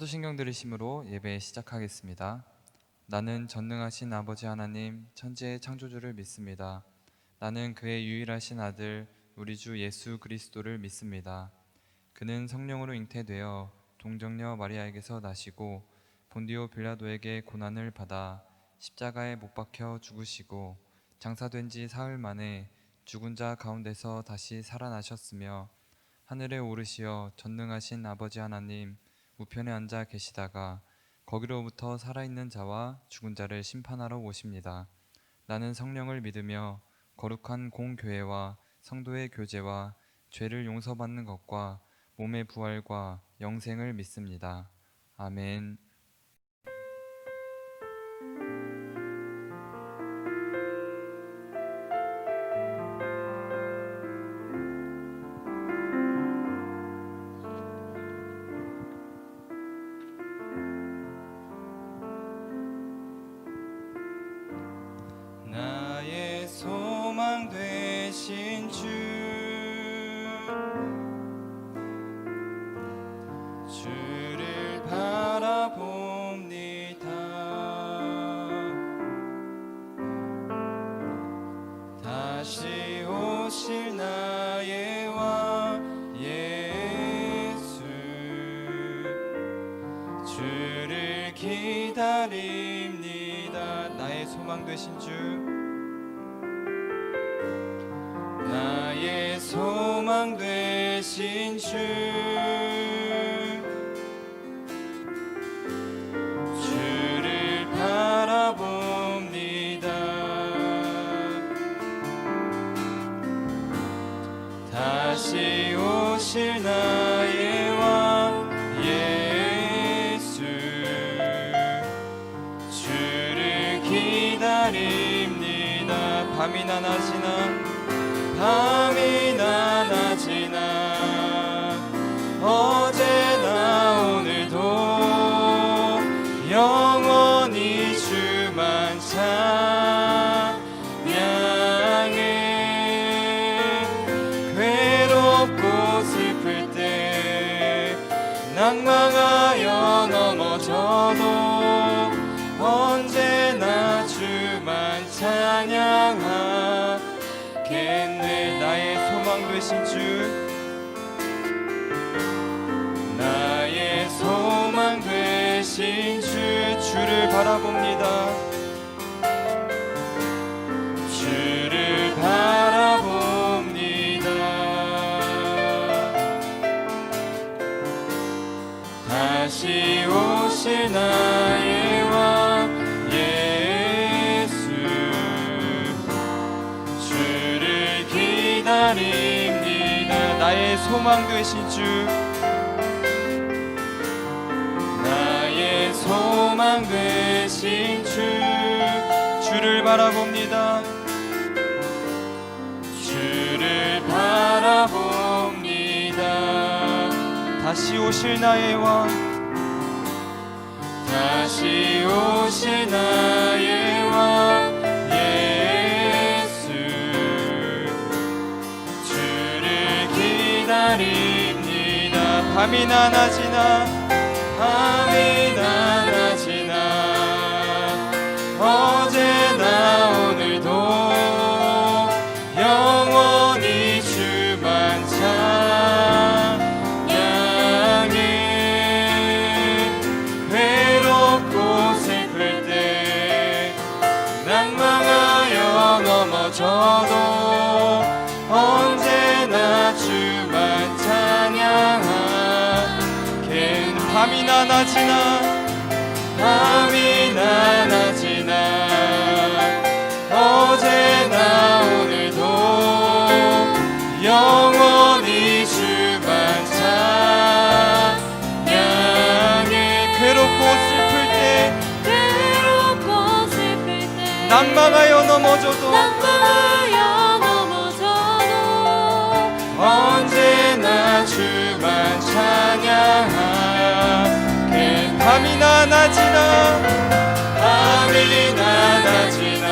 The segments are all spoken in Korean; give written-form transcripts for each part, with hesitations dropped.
사도신경 들으심으로 예배 시작하겠습니다. 나는 전능하신 아버지 하나님 천지의 창조주를 믿습니다. 나는 그의 유일하신 아들 우리 주 예수 그리스도를 믿습니다. 그는 성령으로 잉태되어 동정녀 마리아에게서 나시고 본디오 빌라도에게 고난을 받아 십자가에 못 박혀 죽으시고 장사된 지 사흘 만에 죽은 자 가운데서 다시 살아나셨으며 하늘에 오르시어 전능하신 아버지 하나님 우편에 앉아 계시다가 거기로부터 살아있는 자와 죽은 자를 심판하러 오십니다. 나는 성령을 믿으며 거룩한 공교회와 성도의 교제와 죄를 용서받는 것과 몸의 부활과 영생을 믿습니다. 아멘. 나의 소망 되신 주를 바라봅니다. 다시 오실 나의 왕 예수, 주를 기다립니다. 나의 소망 되신 주, 나의 소망 되신 주, 주를 바라봅니다. 다시 오실 나의 왕 예수, 주를 기다립니다. 밤이나 낮이나 밤이나 낮이나 어제나 오늘도 영원히 주만 찬양해. 괴롭고 슬플 때 낭망하여 넘어져도 언제나 주만 찬양하겠네. 나의 소망 되신 주, 나의 소망 되신 주, 주를 바라봅니다. 주를 바라봅니다. 다시 오실 나의 왕 예수, 주를 기다립니다. 나의 소망 되신 주, 나의 소망 되신 주, 주를 바라봅니다. 주를 바라봅니다. 다시 오실 나의 왕, 다시 오실 나의 왕 예수, 주를 기다립니다. 밤이나 낮이나 밤이나 낮이나 어제나 오늘도 영원히 주만 찬양해. 괴롭고 슬플 때 낭망하여 넘어져도 언제나 주만 찬양하게. 밤이나 낮이나 밤이나 낮이나 어제나 오늘도 영원히 주만 찬양해. 괴롭고 슬플 때 낭망하여 넘어져도 언제나 주만 찬양하게. 밤이나 낮이나 밤이나 낮이나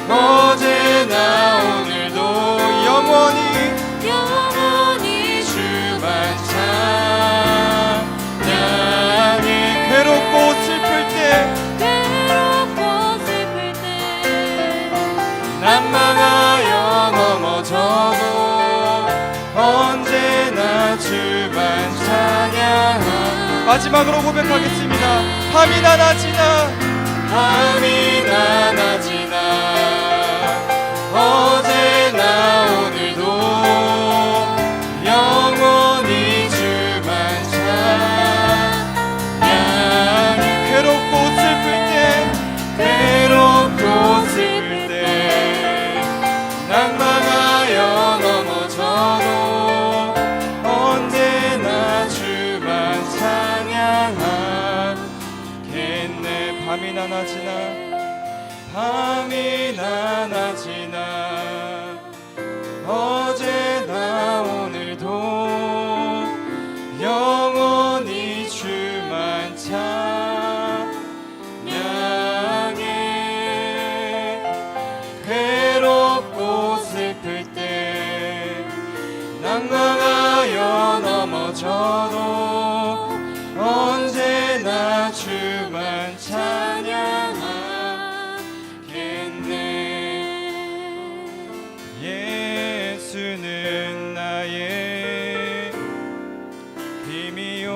어제나 오늘도 영원히 주만 찬양해. 찬양하. 마지막으로 고백하겠습니다. 밤이나 낮이나 밤이나 낮이나 어제나 오늘도 영원히 주만 찬양해. 괴롭고 슬플 때 괴롭고 슬플 때 낭망하여 넘어져도 언제나 주만 찬양하겠네. 밤이나 낮이나 밤이나 낮이나 어제나 오늘도 영원히 주만 찬양해. 괴롭고 슬플 때 낭망하여 넘어져도 언제나 주만 찬양하겠네. 예수는 나의 힘이요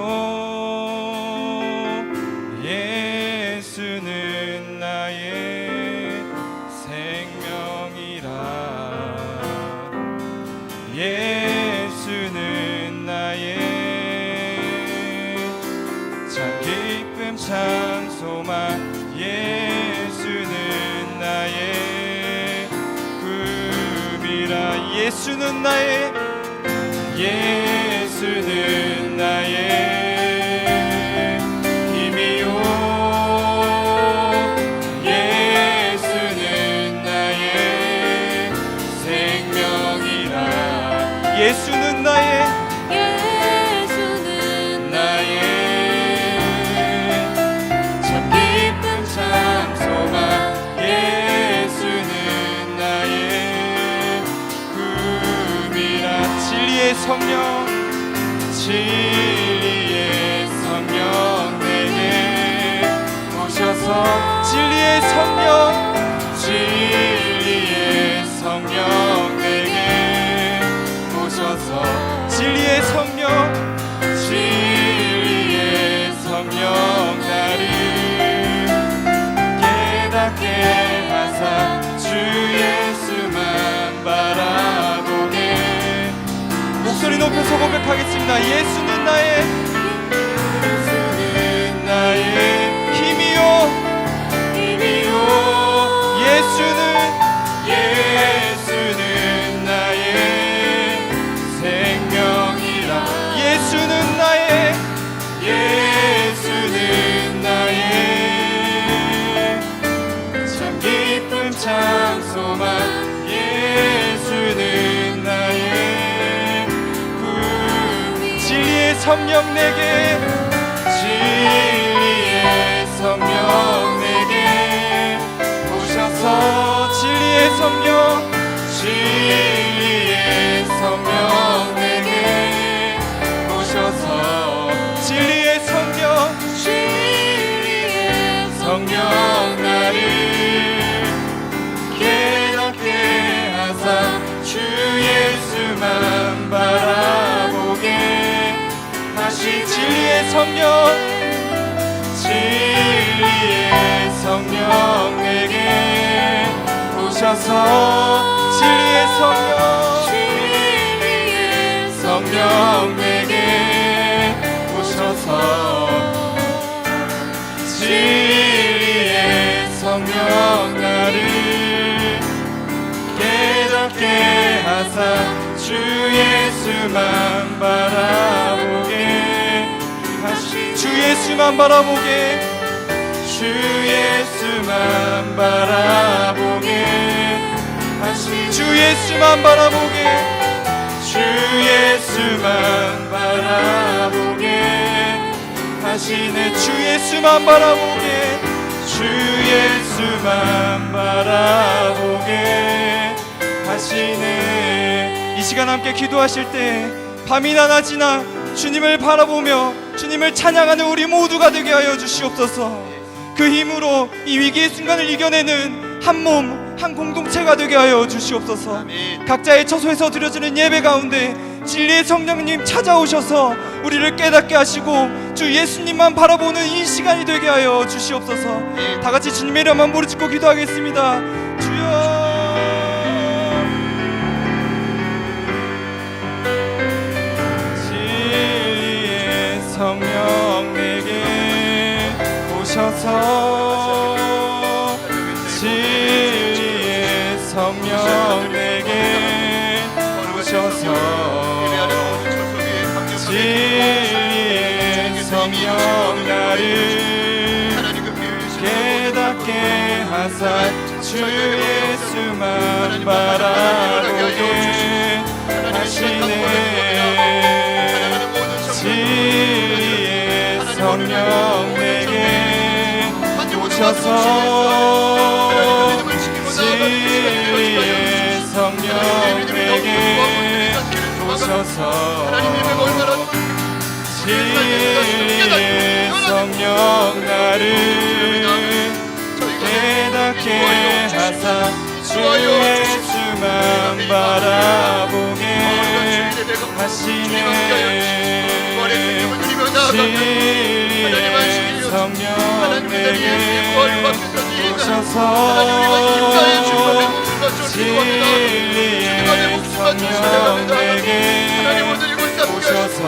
예수는 나의 생명이라. 예수는 나의 참 기쁨 참 소망. 예수는 나의 꿈이라. 예수는 나의 예수는 나의 힘이요 예수는 나의 생명이라. 예수는 나의 예수는 나의 참 기쁨 참 소망. 예수는 나의 꿈이라. 진리의 성령 진리의 성령 내게 오셔서 진리의 성령 진리의 성령 내게 오셔서 진리의 성령 진리의 성령 나를 깨닫게 하사 주 예수만 바라보게. 목소리 높여서 고백하겠습니다. 예수는 나의 예수는 나의 힘이요 힘이요 예수는 예수는 나의 생명이라. 예수는 나의 예수는 나의 참 기쁨 참 소망. 예수는 나의 꿈이. 진리의 성령 내게 진리의 성령 내게 오셔서 진리의 성령 진리의 성령 내게 오셔서 진리의 성령 진리의 성령 나를 깨닫게 하사 주 예수만 바라보게 하시. 진리의 성령 진리의 성령 내게 오셔서 진리의 성령 진리의 성령 내게 오셔서 진리의 성령 나를 깨닫게 하사 주 예수만 바라보게 하시. 주 예수만 바라보게 주 예수만 바라보게 하시. 주 예수만 바라보게 주 예수만 바라보게 하시네. 주 예수만 바라보게 주 예수만 바라보게 하시네. 이 시간 함께 기도하실 때 밤이나 낮이나 주님을 바라보며 주님을 찬양하는 우리 모두가 되게 하여 주시옵소서. 그 힘으로 이 위기의 순간을 이겨내는 한 몸, 한 공동체가 되게 하여 주시옵소서. 각자의 처소에서 드려지는 예배 가운데 진리의 성령님 찾아오셔서 우리를 깨닫게 하시고 주 예수님만 바라보는 이 시간이 되게 하여 주시옵소서. 다 같이 주님의 이름만 무릎 꿇고 기도하겠습니다. 주여. 진리의 성령 내게 오셔서 진리의 성령 내게 오셔서 진리의 성령 나를 깨닫게 하사 주 예수만 바라보게 하시네. 진리의 성령 내게 오셔서 진리의 성령 내게 오셔서 진리의 성령 나를 깨닫게 하사 주 예수만 바라보게 하시네. 진리의 성령 내게 오셔서 진리의 성령 내게 오셔서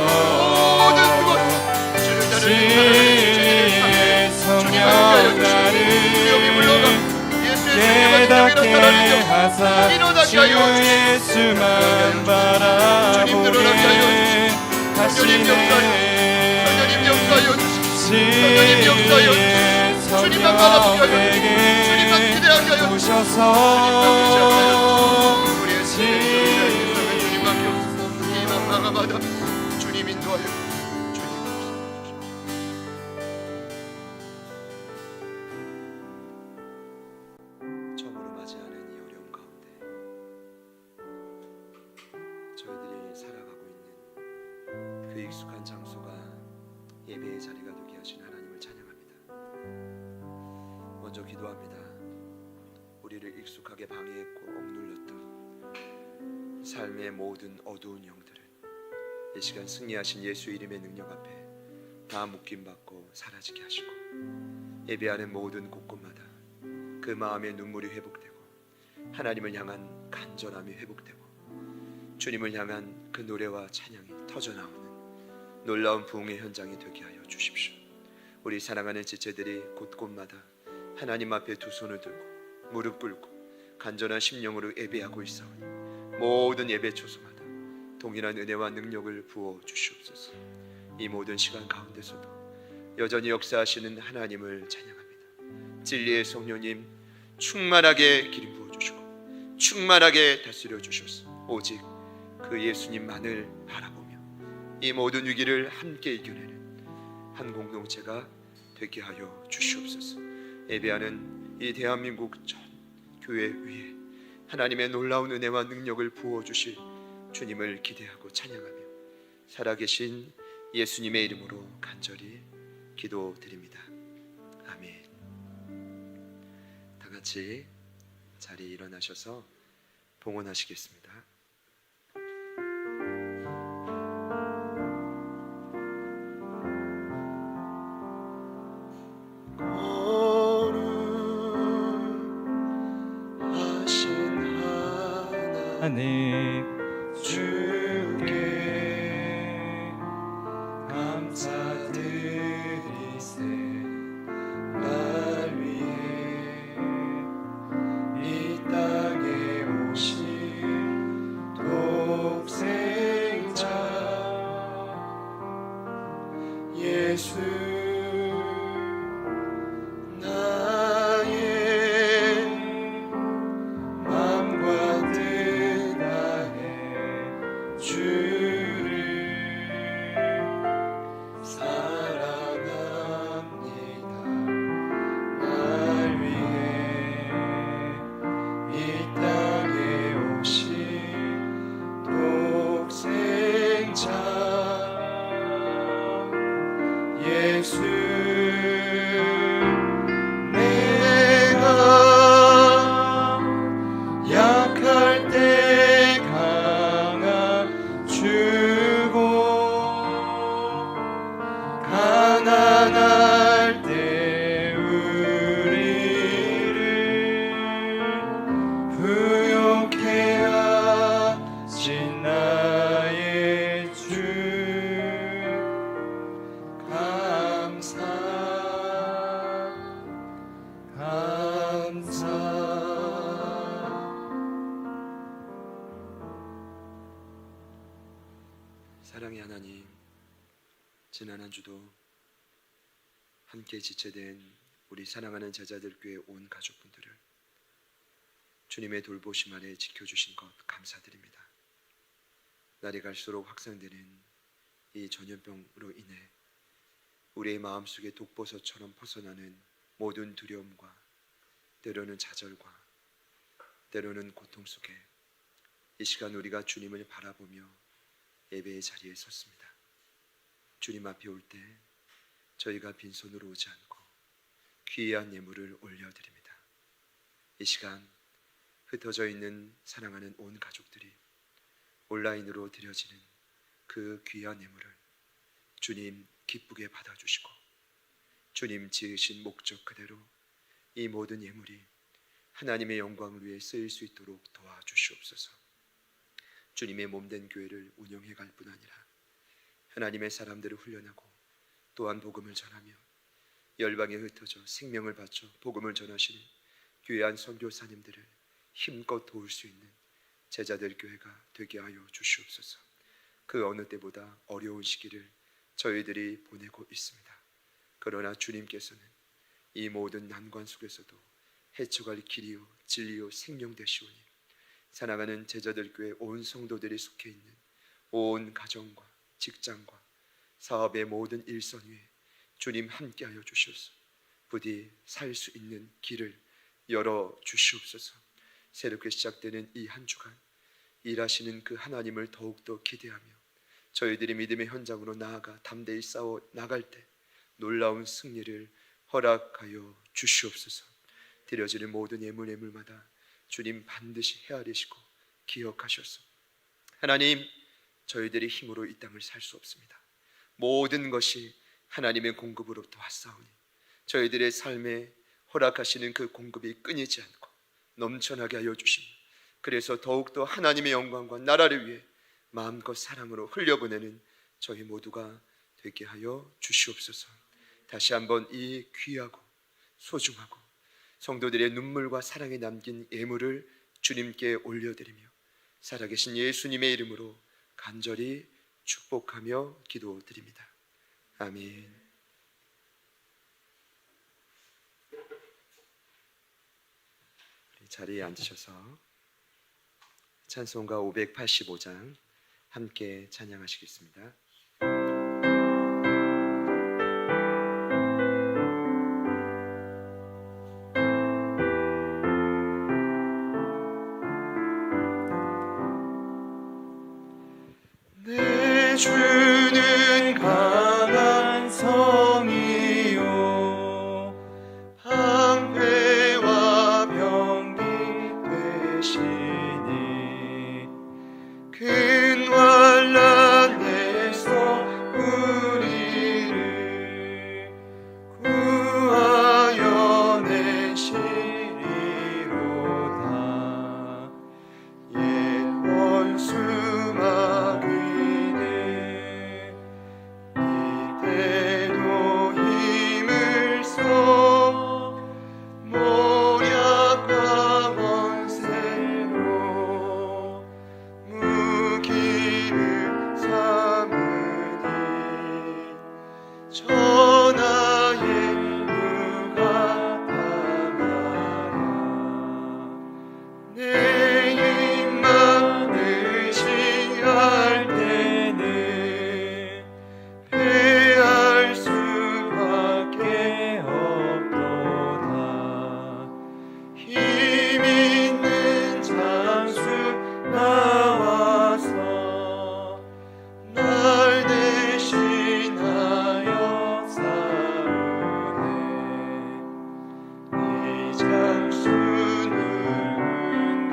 진리의 성령 나를 깨닫게 하사 주 예수만 바라보게 하시네. 진리의 성령 내게 오셔서 주님 인도하여 처음으로 맞이하는 이 어려움 가운데 저희들이 살아가고 있는 그 익숙한 장소가 예배의 자리가 되게 하신 하나님을 찬양합니다. 먼저 기도합니다. 우리를 익숙하게 방해했고 억눌렀던 삶의 모든 어두운 영들을 이 시간 승리하신 예수 이름의 능력 앞에 다 묶임받고 사라지게 하시고 예배하는 모든 곳곳마다 그 마음의 눈물이 회복되고 하나님을 향한 간절함이 회복되고 주님을 향한 그 노래와 찬양이 터져나오는 놀라운 부흥의 현장이 되게 하여 주십시오. 우리 사랑하는 지체들이 곳곳마다 하나님 앞에 두 손을 들고 무릎 꿇고 간절한 심령으로 예배하고 있사오니 모든 예배 초소마다 동일한 은혜와 능력을 부어 주시옵소서. 이 모든 시간 가운데서도 여전히 역사하시는 하나님을 찬양합니다. 진리의 성령님 충만하게 기름 부어 주시고 충만하게 다스려 주셔서 오직 그 예수님만을 바라보며 이 모든 위기를 함께 이겨내는 한 공동체가 되게 하여 주시옵소서. 예배하는 이 대한민국 전 교회 위에 하나님의 놀라운 은혜와 능력을 부어 주실 주님을 기대하고 찬양하며 살아계신 예수님의 이름으로 간절히 기도드립니다. 아멘. 다 같이 자리에 일어나셔서 봉헌하시겠습니다. 하나님 주께 감사드리세. 날 위해 이 땅에 오신 독생자 예수 사랑의 하나님, 지난 한 주도 함께 지체된 우리 사랑하는 제자들 교회 온 가족분들을 주님의 돌보심 아래 지켜주신 것 감사드립니다. 날이 갈수록 확산되는 이 전염병으로 인해 우리의 마음속에 독버섯처럼 퍼져나는 모든 두려움과 때로는 좌절과 때로는 고통 속에 이 시간 우리가 주님을 바라보며 예배의 자리에 섰습니다. 주님 앞에 올 때 저희가 빈손으로 오지 않고 귀한 예물을 올려드립니다. 이 시간 흩어져 있는 사랑하는 온 가족들이 온라인으로 드려지는 그 귀한 예물을 주님 기쁘게 받아주시고 주님 지으신 목적 그대로 이 모든 예물이 하나님의 영광을 위해 쓰일 수 있도록 도와주시옵소서. 주님의 몸된 교회를 운영해 갈 뿐 아니라 하나님의 사람들을 훈련하고 또한 복음을 전하며 열방에 흩어져 생명을 바쳐 복음을 전하시는 귀한 선교사님들을 힘껏 도울 수 있는 제자들 교회가 되게 하여 주시옵소서. 그 어느 때보다 어려운 시기를 저희들이 보내고 있습니다. 그러나 주님께서는 이 모든 난관 속에서도 헤쳐갈 길이요 진리요 생명 되시오니 사랑하는 제자들 교회 온 성도들이 속해 있는 온 가정과 직장과 사업의 모든 일선 위에 주님 함께하여 주시옵소서. 부디 살 수 있는 길을 열어 주시옵소서. 새롭게 시작되는 이 한 주간 일하시는 그 하나님을 더욱더 기대하며 저희들이 믿음의 현장으로 나아가 담대히 싸워 나갈 때 놀라운 승리를 허락하여 주시옵소서. 드려지는 모든 예물마다 주님 반드시 헤아리시고 기억하셔서 하나님, 저희들이 힘으로 이 땅을 살 수 없습니다. 모든 것이 하나님의 공급으로부터 왔사오니 저희들의 삶에 허락하시는 그 공급이 끊이지 않고 넘쳐나게 하여 주십니다. 그래서 더욱더 하나님의 영광과 나라를 위해 마음껏 사랑으로 흘려보내는 저희 모두가 되게 하여 주시옵소서. 다시 한번 이 귀하고 소중하고 성도들의 눈물과 사랑에 남긴 예물을 주님께 올려드리며 살아계신 예수님의 이름으로 간절히 축복하며 기도드립니다. 아멘. 자리에 앉으셔서 찬송가 585장 함께 찬양하시겠습니다. 내 주는 강한 성이요 방패와 병기 되시니 큰 환난에서 우리를 구하여 내시리로다. 옛 원수 장수는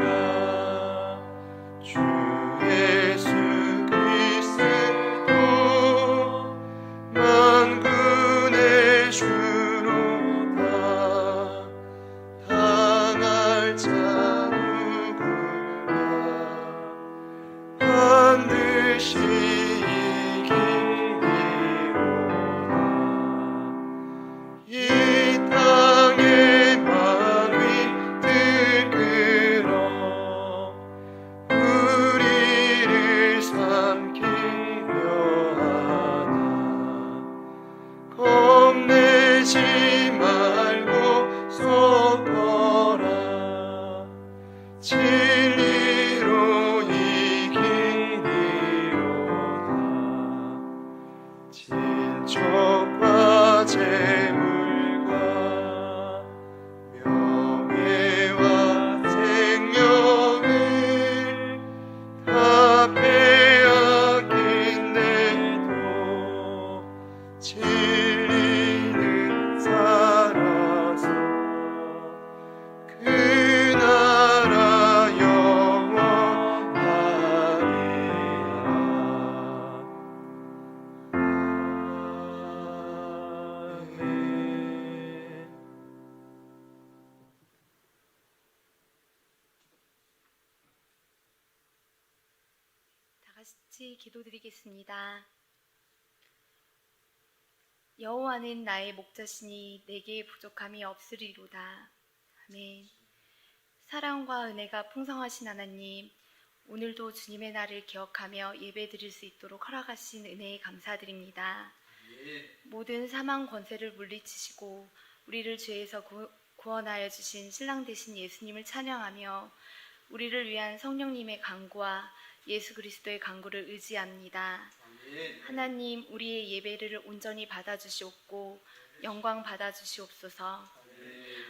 같이 기도드리겠습니다. 여호와는 나의 목자시니 내게 부족함이 없으리로다. 아멘. 사랑과 은혜가 풍성하신 하나님, 오늘도 주님의 날을 기억하며 예배드릴 수 있도록 허락하신 은혜에 감사드립니다. 모든 사망 권세를 물리치시고 우리를 죄에서 구원하여 주신 신랑 되신 예수님을 찬양하며 우리를 위한 성령님의 간구와 예수 그리스도의 간구를 의지합니다. 하나님, 우리의 예배를 온전히 받아주시옵고 영광 받아주시옵소서.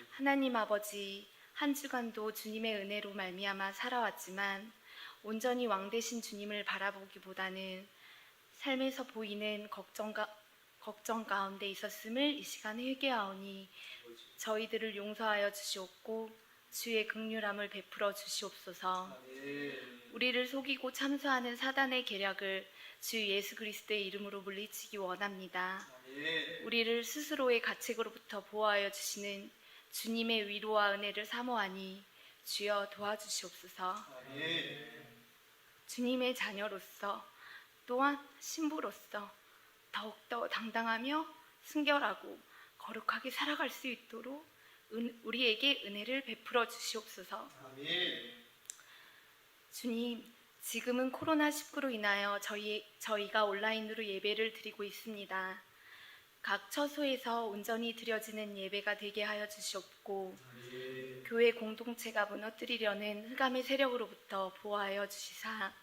하나님 아버지, 한 주간도 주님의 은혜로 말미암아 살아왔지만 온전히 왕 되신 주님을 바라보기보다는 삶에서 보이는 걱정 가운데 있었음을 이 시간 회개하오니 저희들을 용서하여 주시옵고 주의 긍휼함을 베풀어 주시옵소서. 우리를 속이고 참수하는 사단의 계략을 주 예수 그리스도의 이름으로 물리치기 원합니다. 우리를 스스로의 가책으로부터 보호하여 주시는 주님의 위로와 은혜를 사모하니 주여 도와주시옵소서. 주님의 자녀로서 또한 신부로서 더욱더 당당하며 순결하고 거룩하게 살아갈 수 있도록 우리에게 은혜를 베풀어 주시옵소서. 주님, 지금은 코로나19로 인하여 저희가 온라인으로 예배를 드리고 있습니다. 각 처소에서 온전히 드려지는 예배가 되게 하여 주시옵고 교회 공동체가 무너뜨리려는 흑암의 세력으로부터 보호하여 주시사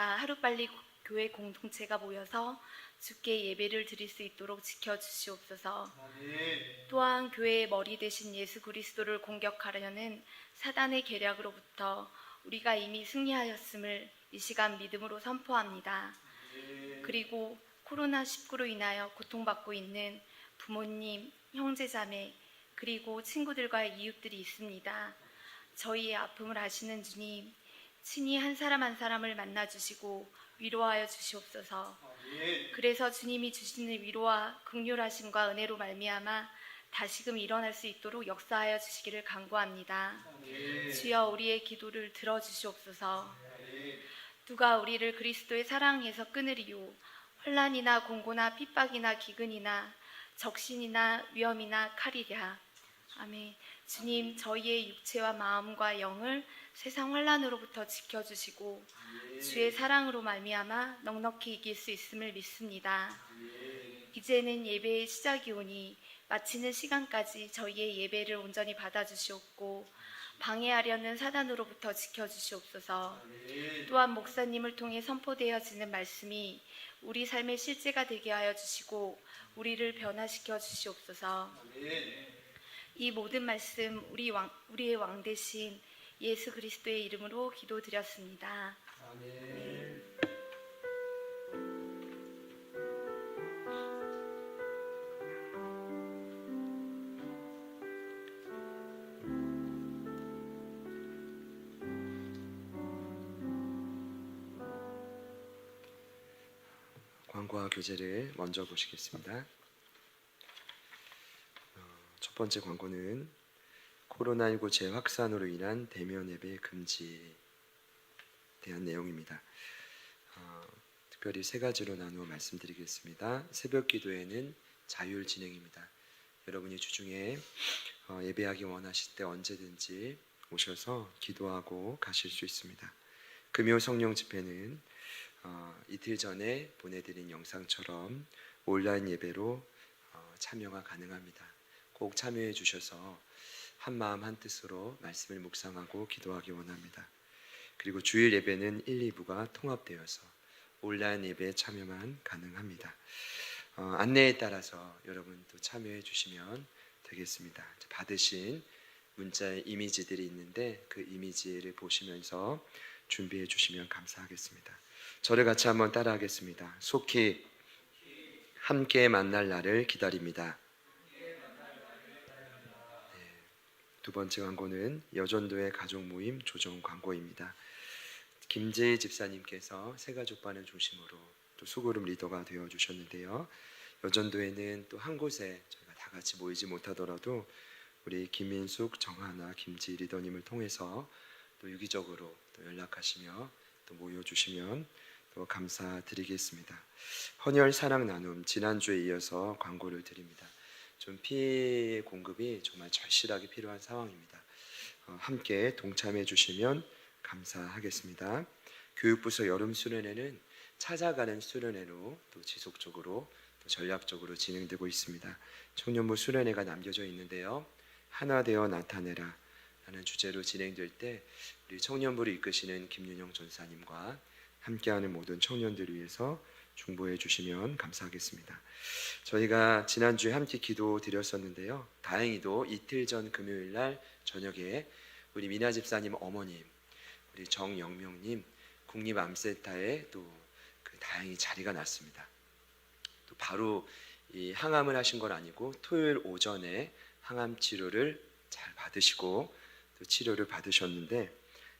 하루빨리 교회 공동체가 모여서 주께 예배를 드릴 수 있도록 지켜주시옵소서. 또한 교회의 머리 되신 예수 그리스도를 공격하려는 사단의 계략으로부터 우리가 이미 승리하였음을 이 시간 믿음으로 선포합니다. 그리고 코로나19로 인하여 고통받고 있는 부모님, 형제자매, 그리고 친구들과의 이웃들이 있습니다. 저희의 아픔을 아시는 주님, 친히 한 사람 한 사람을 만나주시고 위로하여 주시옵소서. 그래서 주님이 주시는 위로와 긍휼하심과 은혜로 말미암아 다시금 일어날 수 있도록 역사하여 주시기를 간구합니다. 주여, 우리의 기도를 들어주시옵소서. 누가 우리를 그리스도의 사랑에서 끊으리요? 혼란이나 공고나 핍박이나 기근이나 적신이나 위험이나 칼이랴. 아멘. 주님, 저희의 육체와 마음과 영을 세상 환난으로부터 지켜주시고 주의 사랑으로 말미암아 넉넉히 이길 수 있음을 믿습니다. 이제는 예배의 시작이 오니 마치는 시간까지 저희의 예배를 온전히 받아주시옵고 방해하려는 사단으로부터 지켜주시옵소서. 또한 목사님을 통해 선포되어지는 말씀이 우리 삶의 실제가 되게 하여 주시고 우리를 변화시켜 주시옵소서. 이 모든 말씀 우리의 왕 되신 예수 그리스도의 이름으로 기도드렸습니다. 아멘. 광고와 교재를 먼저 보시겠습니다. 첫 번째 광고는 코로나19 재확산으로 인한 대면 예배 금지에 대한 내용입니다. 특별히 세 가지로 나누어 말씀드리겠습니다. 새벽 기도회는 자율 진행입니다. 여러분이 주중에 예배하기 원하실 때 언제든지 오셔서 기도하고 가실 수 있습니다. 금요 성령 집회는 이틀 전에 보내드린 영상처럼 온라인 예배로 참여가 가능합니다. 꼭 참여해 주셔서 한마음 한뜻으로 말씀을 묵상하고 기도하기 원합니다. 그리고 주일 예배는 1, 2부가 통합되어서 온라인 예배에 참여만 가능합니다. 안내에 따라서 여러분도 참여해 주시면 되겠습니다. 받으신 문자의 이미지들이 있는데 그 이미지를 보시면서 준비해 주시면 감사하겠습니다. 저를 같이 한번 따라하겠습니다. 속히 함께 만날 날을 기다립니다. 두 번째 광고는 여전도의 가족 모임 조정 광고입니다. 김재희 집사님께서 새가족반을 중심으로 또 수고름 리더가 되어 주셨는데요. 여전도에는 또 한 곳에 저희가 다 같이 모이지 못하더라도 우리 김민숙, 정하나, 김지 리더님을 통해서 또 유기적으로 또 연락하시며 또 모여주시면 또 감사드리겠습니다. 헌혈 사랑 나눔 지난주에 이어서 광고를 드립니다. 좀 피 공급이 정말 절실하게 필요한 상황입니다. 함께 동참해 주시면 감사하겠습니다. 교육부서 여름 수련회는 찾아가는 수련회로 또 지속적으로 또 전략적으로 진행되고 있습니다. 청년부 수련회가 남겨져 있는데요. 하나 되어 나타내라 라는 주제로 진행될 때 우리 청년부를 이끄시는 김윤영 전사님과 함께하는 모든 청년들을 위해서 중보해 주시면 감사하겠습니다. 저희가 지난주에 함께 기도 드렸었는데요. 다행히도 이틀 전 금요일 날 저녁에 우리 미나 집사님 어머님, 우리 정영명님 국립암센터에 또 다행히 자리가 났습니다. 또 바로 이 항암을 하신 건 아니고 토요일 오전에 항암 치료를 잘 받으시고 또 치료를 받으셨는데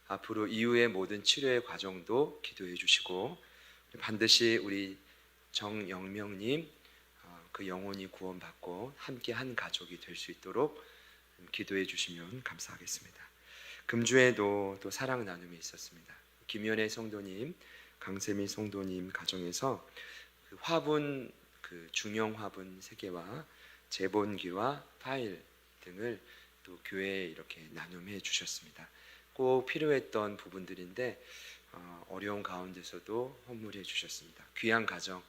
앞으로 이후의 모든 치료의 과정도 기도해 주시고 반드시 우리 정영명님 그 영혼이 구원받고 함께 한 가족이 될 수 있도록 기도해 주시면 감사하겠습니다. 금주에도 또 사랑 나눔이 있었습니다. 김연애 성도님, 강세미 성도님 가정에서 그 화분, 그 중형 화분 3개와 재본기와 파일 등을 또 교회에 이렇게 나눔해 주셨습니다. 꼭 필요했던 부분들인데 어려운 가운데서도 헌물해 주셨습니다. 귀한 가정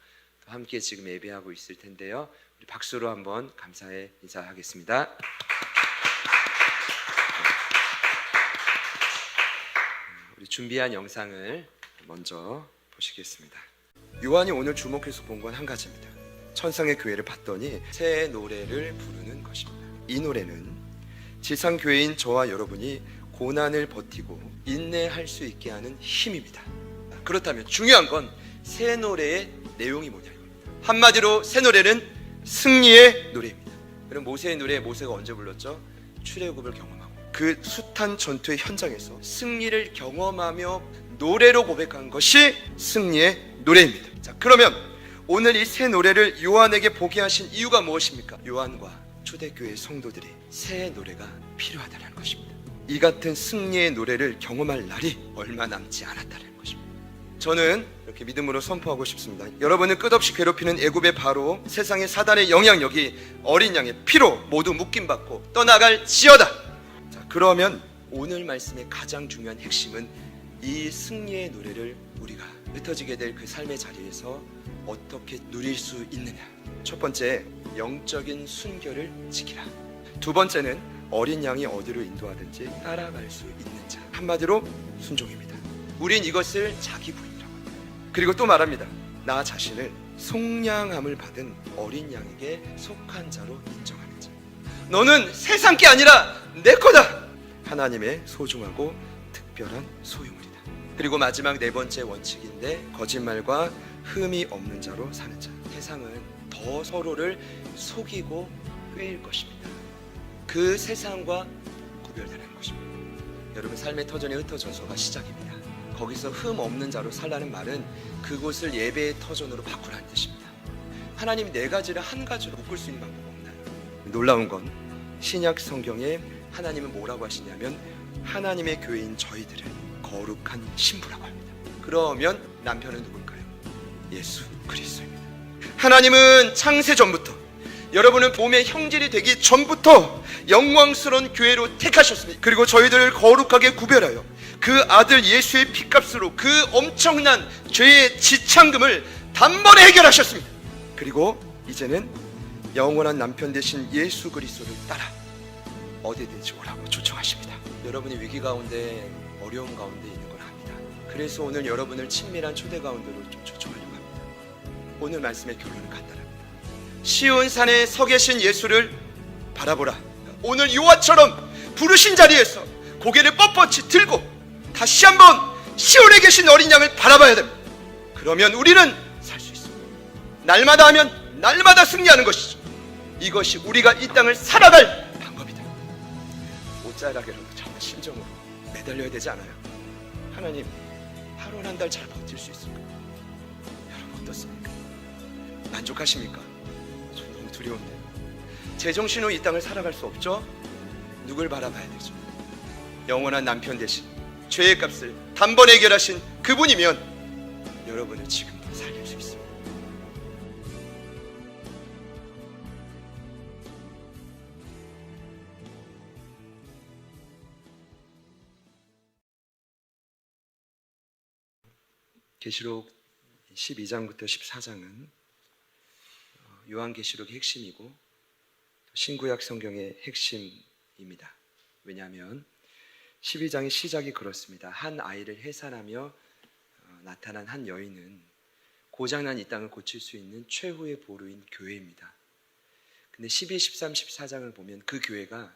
또 함께 지금 예배하고 있을 텐데요. 우리 박수로 한번 감사의 인사하겠습니다. 우리 준비한 영상을 먼저 보시겠습니다. 요한이 오늘 주목해서 본 건 한 가지입니다. 천상의 교회를 봤더니 새 노래를 부르는 것입니다. 이 노래는 지상교회인 저와 여러분이 고난을 버티고 인내할 수 있게 하는 힘입니다. 그렇다면 중요한 건 새 노래의 내용이 뭐냐 이겁니다. 한마디로 새 노래는 승리의 노래입니다. 그럼 모세의 노래, 모세가 언제 불렀죠? 출애굽을 경험하고 그 숱한 전투의 현장에서 승리를 경험하며 노래로 고백한 것이 승리의 노래입니다. 자, 그러면 오늘 이 새 노래를 요한에게 보게 하신 이유가 무엇입니까? 요한과 초대교회 성도들이 새 노래가 필요하다는 것입니다. 이 같은 승리의 노래를 경험할 날이 얼마 남지 않았다는 것입니다. 저는 이렇게 믿음으로 선포하고 싶습니다. 여러분을 끝없이 괴롭히는 애굽의 바로 세상의 사단의 영향력이 어린 양의 피로 모두 묶임받고 떠나갈지어다. 자, 그러면 오늘 말씀의 가장 중요한 핵심은 이 승리의 노래를 우리가 흩어지게 될 그 삶의 자리에서 어떻게 누릴 수 있느냐. 첫 번째, 영적인 순결을 지키라. 두 번째는 어린 양이 어디로 인도하든지 따라갈 수 있는 자. 한마디로 순종입니다. 우린 이것을 자기 부인이라고 합니다. 그리고 또 말합니다. 나 자신을 속량함을 받은 어린 양에게 속한 자로 인정하는 자. 너는 세상 게 아니라 내 거다. 하나님의 소중하고 특별한 소유물이다. 그리고 마지막 네 번째 원칙인데 거짓말과 흠이 없는 자로 사는 자. 세상은 더 서로를 속이고 꿰일 것입니다. 그 세상과 구별되는 것입니다. 여러분 삶의 터전이 흩어져서가 시작입니다. 거기서 흠 없는 자로 살라는 말은 그곳을 예배의 터전으로 바꾸라는 뜻입니다. 하나님이 네 가지를 한 가지로 묶을 수 있는 방법 없나요? 놀라운 건 신약 성경에 하나님은 뭐라고 하시냐면 하나님의 교회인 저희들을 거룩한 신부라고 합니다. 그러면 남편은 누굴까요? 예수 그리스도입니다. 하나님은 창세 전부터 여러분은 몸의 형질이 되기 전부터 영광스러운 교회로 택하셨습니다. 그리고 저희들을 거룩하게 구별하여 그 아들 예수의 피값으로 그 엄청난 죄의 지창금을 단번에 해결하셨습니다. 그리고 이제는 영원한 남편 되신 예수 그리스도를 따라 어디든지 오라고 초청하십니다. 여러분이 위기 가운데 어려움 가운데 있는 걸 압니다. 그래서 오늘 여러분을 친밀한 초대 가운데로 좀 초청하려고 합니다. 오늘 말씀의 결론은 간단합니다. 시온 산에 서 계신 예수를 바라보라. 오늘 요한처럼 부르신 자리에서 고개를 뻣뻣이 들고 다시 한번 시온에 계신 어린 양을 바라봐야 됩니다. 그러면 우리는 살 수 있습니다. 날마다 하면 날마다 승리하는 것이죠. 이것이 우리가 이 땅을 살아갈 방법이다. 옷자락이라도 정말 심정으로 매달려야 되지 않아요? 하나님, 하루 한 달 잘 버틸 수 있을까요? 여러분 어떻습니까? 만족하십니까? 저 너무 두려운데요. 제정신으로 이 땅을 살아갈 수 없죠? 누굴 바라봐야 되죠? 영원한 남편 되신 죄의 값을 단번에 해결하신 그분이면 여러분을 지금도 살릴 수 있습니다. 계시록 12장부터 14장은 요한계시록의 핵심이고 신구약 성경의 핵심입니다. 왜냐하면 12장의 시작이 그렇습니다. 한 아이를 해산하며 나타난 한 여인은 고장난 이 땅을 고칠 수 있는 최후의 보루인 교회입니다. 근데 12, 13, 14장을 보면 그 교회가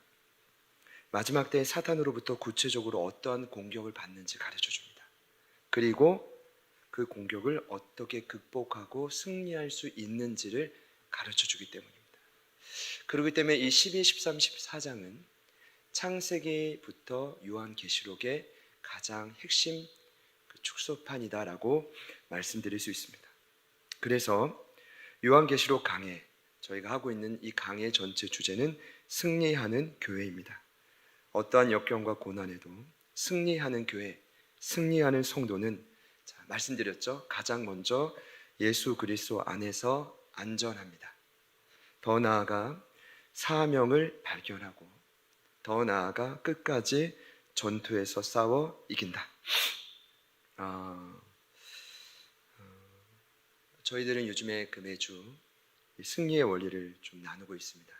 마지막 때의 사탄으로부터 구체적으로 어떠한 공격을 받는지 가르쳐 줍니다. 그리고 그 공격을 어떻게 극복하고 승리할 수 있는지를 가르쳐 주기 때문입니다. 그렇기 때문에 이 12, 13, 14장은 창세기부터 요한계시록의 가장 핵심 축소판이다라고 말씀드릴 수 있습니다. 그래서 요한계시록 강해, 저희가 하고 있는 이 강해 전체 주제는 승리하는 교회입니다. 어떠한 역경과 고난에도 승리하는 교회, 승리하는 성도는 말씀드렸죠. 가장 먼저 예수 그리스도 안에서 안전합니다. 더 나아가 사명을 발견하고 더 나아가 끝까지 전투에서 싸워 이긴다. 저희들은 요즘에 매주 승리의 원리를 좀 나누고 있습니다.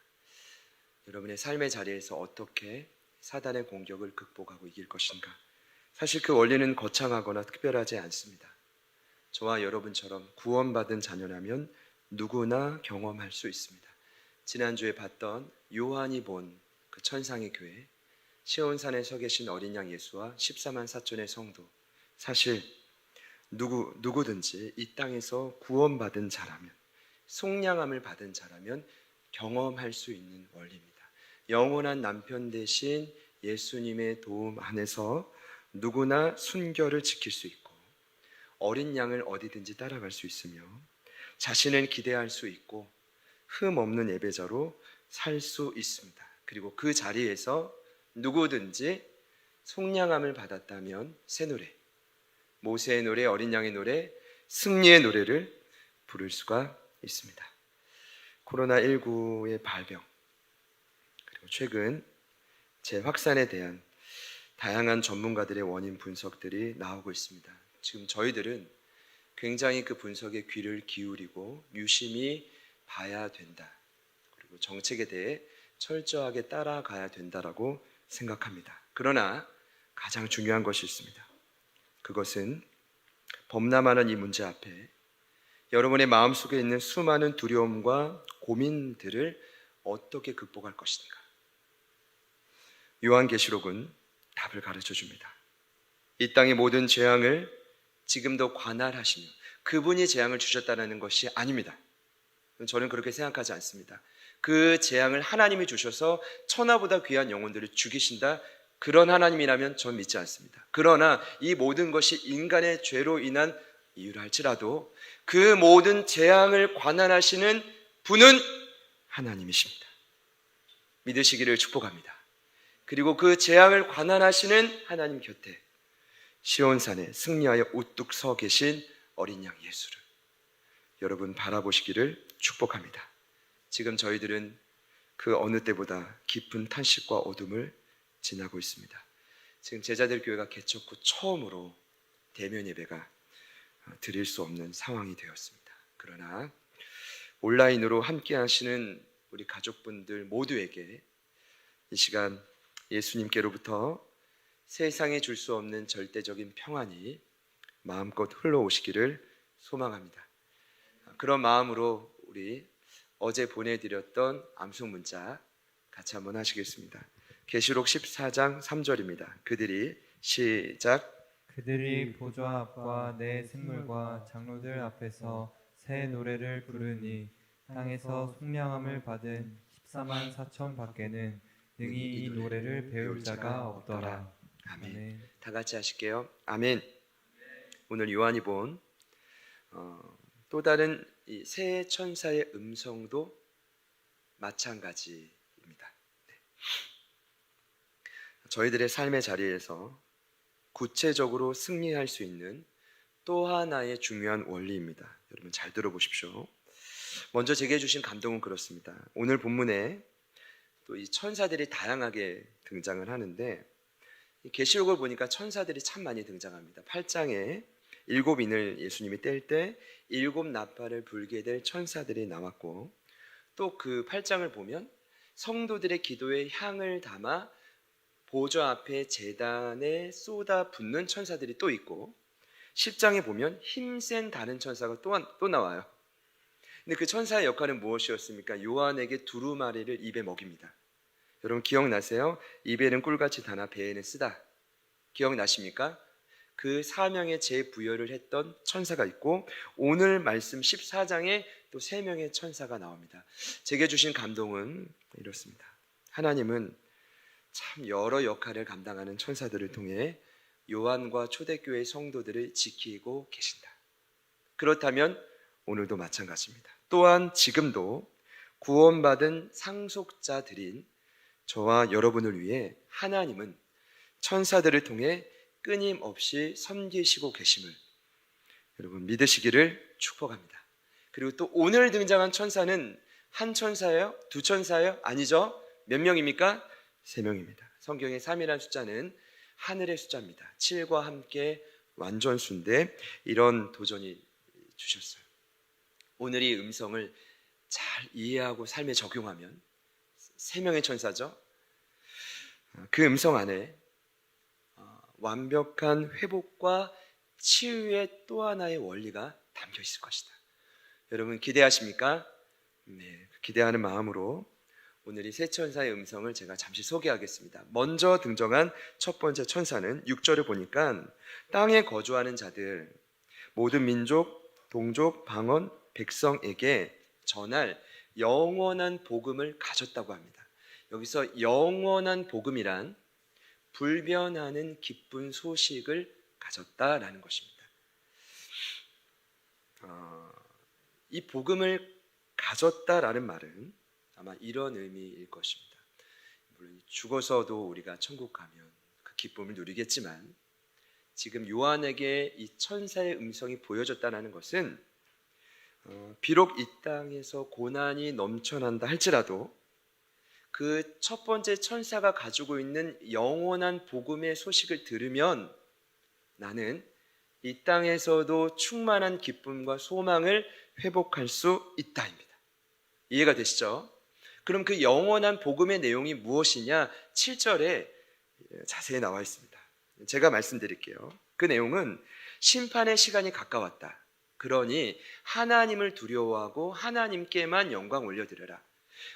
여러분의 삶의 자리에서 어떻게 사단의 공격을 극복하고 이길 것인가. 사실 그 원리는 거창하거나 특별하지 않습니다. 저와 여러분처럼 구원받은 자녀라면 누구나 경험할 수 있습니다. 지난주에 봤던 요한이 본 그 천상의 교회, 시온산에 서 계신 어린 양 예수와 14만 4천의 성도, 사실 누구든지 이 땅에서 구원받은 자라면, 속량함을 받은 자라면 경험할 수 있는 원리입니다. 영원한 남편 되신 예수님의 도움 안에서 누구나 순결을 지킬 수 있고 어린 양을 어디든지 따라갈 수 있으며 자신을 기대할 수 있고 흠 없는 예배자로 살 수 있습니다. 그리고 그 자리에서 누구든지 속량함을 받았다면 새 노래, 모세의 노래, 어린 양의 노래, 승리의 노래를 부를 수가 있습니다. 코로나19의 발병, 그리고 최근 재확산에 대한 다양한 전문가들의 원인 분석들이 나오고 있습니다. 지금 저희들은 굉장히 그 분석에 귀를 기울이고 유심히 봐야 된다. 그리고 정책에 대해 철저하게 따라가야 된다라고 생각합니다. 그러나 가장 중요한 것이 있습니다. 그것은 범람하는 이 문제 앞에 여러분의 마음속에 있는 수많은 두려움과 고민들을 어떻게 극복할 것인가. 요한계시록은 답을 가르쳐 줍니다. 이 땅의 모든 재앙을 지금도 관할하시며 그분이 재앙을 주셨다는 것이 아닙니다. 저는 그렇게 생각하지 않습니다. 그 재앙을 하나님이 주셔서 천하보다 귀한 영혼들을 죽이신다, 그런 하나님이라면 전 믿지 않습니다. 그러나 이 모든 것이 인간의 죄로 인한 이유라 할지라도 그 모든 재앙을 관할하시는 분은 하나님이십니다. 믿으시기를 축복합니다. 그리고 그 재앙을 관할하시는 하나님 곁에 시온산에 승리하여 우뚝 서 계신 어린 양 예수를 여러분 바라보시기를 축복합니다. 지금 저희들은 그 어느 때보다 깊은 탄식과 어둠을 지나고 있습니다. 지금 제자들 교회가 개척 후 처음으로 대면 예배가 드릴 수 없는 상황이 되었습니다. 그러나 온라인으로 함께 하시는 우리 가족분들 모두에게 이 시간 예수님께로부터 세상에 줄 수 없는 절대적인 평안이 마음껏 흘러오시기를 소망합니다. 그런 마음으로 우리 어제 보내드렸던 암송 문자 같이 한번 하시겠습니다. 계시록 14장 3절입니다. 그들이 시작. 그들이 보좌 앞과 내 생물과 장로들 앞에서 새 노래를 부르니 땅에서 속량함을 받은 14만 4천 밖에는 능히 이 노래를 배울 자가 없더라. 아멘. 다 같이 하실게요. 아멘. 오늘 요한이 본 또 다른 이 새 천사의 음성도 마찬가지입니다. 네. 저희들의 삶의 자리에서 구체적으로 승리할 수 있는 또 하나의 중요한 원리입니다. 여러분 잘 들어보십시오. 먼저 제게 주신 감동은 그렇습니다. 오늘 본문에 또 이 천사들이 다양하게 등장을 하는데, 이 계시록을 보니까 천사들이 참 많이 등장합니다. 8장에 7인을 예수님이 뗄 때 7 나팔을 불게 될 천사들이 나왔고, 또 그 8장을 보면 성도들의 기도에 향을 담아 보좌 앞에 제단에 쏟아 붓는 천사들이 또 있고, 10장에 보면 힘센 다른 천사가 또 나와요. 근데 그 천사의 역할은 무엇이었습니까? 요한에게 두루마리를 입에 먹입니다. 여러분 기억나세요? 입에는 꿀같이 다나 배에는 쓰다. 기억나십니까? 그 사명에 재부여를 했던 천사가 있고, 오늘 말씀 14장에 또 3명의 천사가 나옵니다. 제게 주신 감동은 이렇습니다. 하나님은 참 여러 역할을 감당하는 천사들을 통해 요한과 초대교회 성도들을 지키고 계신다. 그렇다면 오늘도 마찬가지입니다. 또한 지금도 구원받은 상속자들인 저와 여러분을 위해 하나님은 천사들을 통해 끊임없이 섬기시고 계심을 여러분 믿으시기를 축복합니다. 그리고 또 오늘 등장한 천사는 한 천사예요? 두 천사예요? 아니죠. 몇 명입니까? 3명입니다. 성경의 3이라는 숫자는 하늘의 숫자입니다. 7과 함께 완전수인데 이런 도전이 주셨어요. 오늘 이 음성을 잘 이해하고 삶에 적용하면 3명의 천사죠. 그 음성 안에 완벽한 회복과 치유의 또 하나의 원리가 담겨 있을 것이다. 여러분 기대하십니까? 네, 기대하는 마음으로 오늘 이 세 천사의 음성을 제가 잠시 소개하겠습니다. 먼저 등장한 첫 번째 천사는 6절을 보니까 땅에 거주하는 자들, 모든 민족, 동족, 방언, 백성에게 전할 영원한 복음을 가졌다고 합니다. 여기서 영원한 복음이란 불변하는 기쁜 소식을 가졌다라는 것입니다. 이 복음을 가졌다라는 말은 아마 이런 의미일 것입니다. 물론 죽어서도 우리가 천국 가면 그 기쁨을 누리겠지만, 지금 요한에게 이 천사의 음성이 보여졌다는 것은 비록 이 땅에서 고난이 넘쳐난다 할지라도 그 첫 번째 천사가 가지고 있는 영원한 복음의 소식을 들으면 나는 이 땅에서도 충만한 기쁨과 소망을 회복할 수 있다입니다. 이해가 되시죠? 그럼 그 영원한 복음의 내용이 무엇이냐? 7절에 자세히 나와 있습니다. 제가 말씀드릴게요. 그 내용은 심판의 시간이 가까웠다. 그러니 하나님을 두려워하고 하나님께만 영광 올려드려라.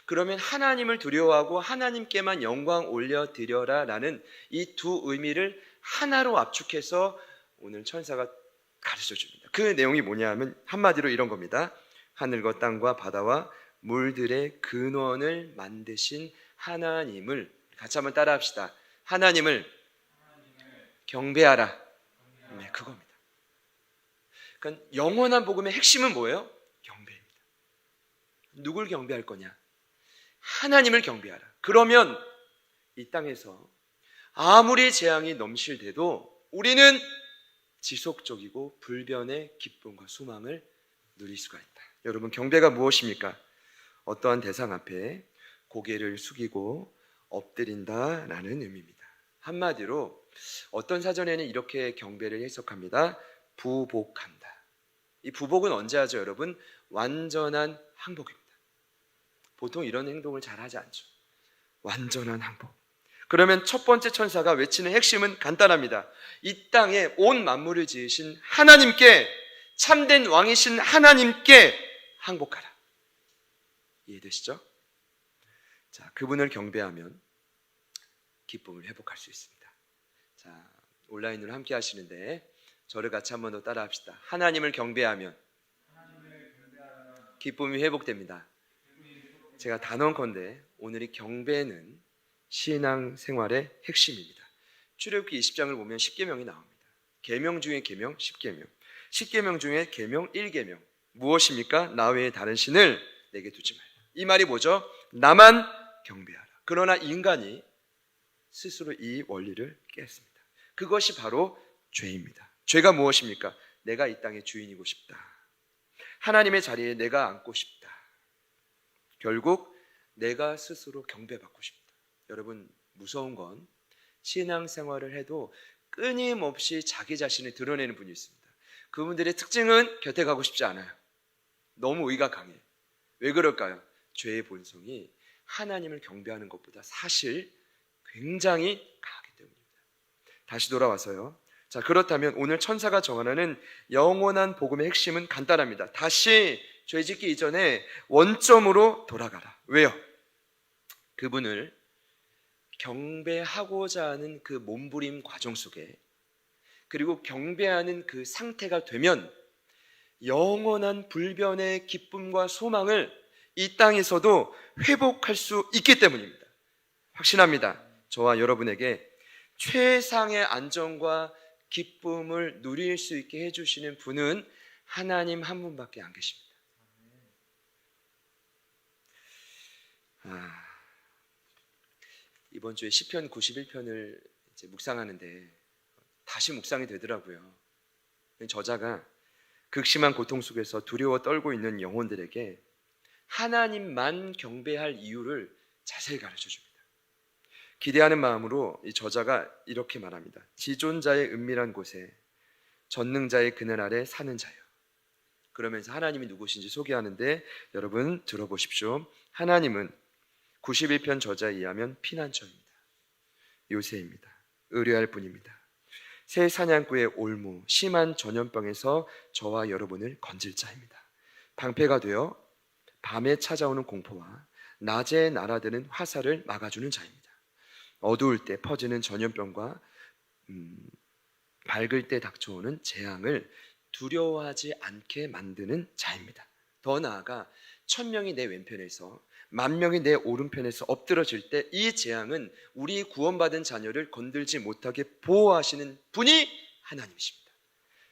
그러면 하나님을 두려워하고 하나님께만 영광 올려드려라 라는 이 두 의미를 하나로 압축해서 오늘 천사가 가르쳐 줍니다. 그 내용이 뭐냐 하면 한마디로 이런 겁니다. 하늘과 땅과 바다와 물들의 근원을 만드신 하나님을, 같이 한번 따라 합시다. 하나님을 경배하라. 네, 그겁니다. 그러니까 영원한 복음의 핵심은 뭐예요? 경배입니다. 누굴 경배할 거냐? 하나님을 경배하라. 그러면 이 땅에서 아무리 재앙이 넘실대도 우리는 지속적이고 불변의 기쁨과 소망을 누릴 수가 있다. 여러분 경배가 무엇입니까? 어떠한 대상 앞에 고개를 숙이고 엎드린다라는 의미입니다. 한마디로 어떤 사전에는 이렇게 경배를 해석합니다. 부복한다. 이 부복은 언제 하죠, 여러분? 완전한 항복입니다. 보통 이런 행동을 잘 하지 않죠. 완전한 항복. 그러면 첫 번째 천사가 외치는 핵심은 간단합니다. 이 땅에 온 만물을 지으신 하나님께, 참된 왕이신 하나님께 항복하라. 이해되시죠? 자, 그분을 경배하면 기쁨을 회복할 수 있습니다. 자, 온라인으로 함께 하시는데 저를 같이 한 번 더 따라 합시다. 하나님을 경배하면 기쁨이 회복됩니다. 제가 단언컨대 오늘 이 경배는 신앙생활의 핵심입니다. 출애굽기 20장을 보면 10계명이 나옵니다. 계명 중에 계명 10계명, 10계명 중에 계명 1계명. 무엇입니까? 나 외에 다른 신을 내게 두지 말라. 이 말이 뭐죠? 나만 경배하라. 그러나 인간이 스스로 이 원리를 깼습니다. 그것이 바로 죄입니다. 죄가 무엇입니까? 내가 이 땅의 주인이고 싶다. 하나님의 자리에 내가 앉고 싶다. 결국 내가 스스로 경배받고 싶다. 여러분, 무서운 건 신앙생활을 해도 끊임없이 자기 자신을 드러내는 분이 있습니다. 그분들의 특징은 곁에 가고 싶지 않아요. 너무 의가 강해. 왜 그럴까요? 죄의 본성이 하나님을 경배하는 것보다 사실 굉장히 강하기 때문입니다. 다시 돌아와서요. 자, 그렇다면 오늘 천사가 정하는 영원한 복음의 핵심은 간단합니다. 다시 죄짓기 이전에 원점으로 돌아가라. 왜요? 그분을 경배하고자 하는 그 몸부림 과정 속에, 그리고 경배하는 그 상태가 되면 영원한 불변의 기쁨과 소망을 이 땅에서도 회복할 수 있기 때문입니다. 확신합니다. 저와 여러분에게 최상의 안정과 기쁨을 누릴 수 있게 해주시는 분은 하나님 한 분밖에 안 계십니다. 이번 주에 시편 91편을 이제 묵상하는데 다시 묵상이 되더라고요. 저자가 극심한 고통 속에서 두려워 떨고 있는 영혼들에게 하나님만 경배할 이유를 자세히 가르쳐 줍니다. 기대하는 마음으로 이 저자가 이렇게 말합니다. 지존자의 은밀한 곳에 전능자의 그늘 아래 사는 자여. 그러면서 하나님이 누구신지 소개하는데 여러분 들어보십시오. 하나님은 91편 저자에 의하면 피난처입니다. 요새입니다. 의뢰할 분입니다. 새 사냥꾼의 올무, 심한 전염병에서 저와 여러분을 건질 자입니다. 방패가 되어 밤에 찾아오는 공포와 낮에 날아드는 화살을 막아주는 자입니다. 어두울 때 퍼지는 전염병과 밝을 때 닥쳐오는 재앙을 두려워하지 않게 만드는 자입니다. 더 나아가 1000명이 내 왼편에서 10,000명이 내 오른편에서 엎드러질 때 이 재앙은 우리 구원받은 자녀를 건들지 못하게 보호하시는 분이 하나님이십니다.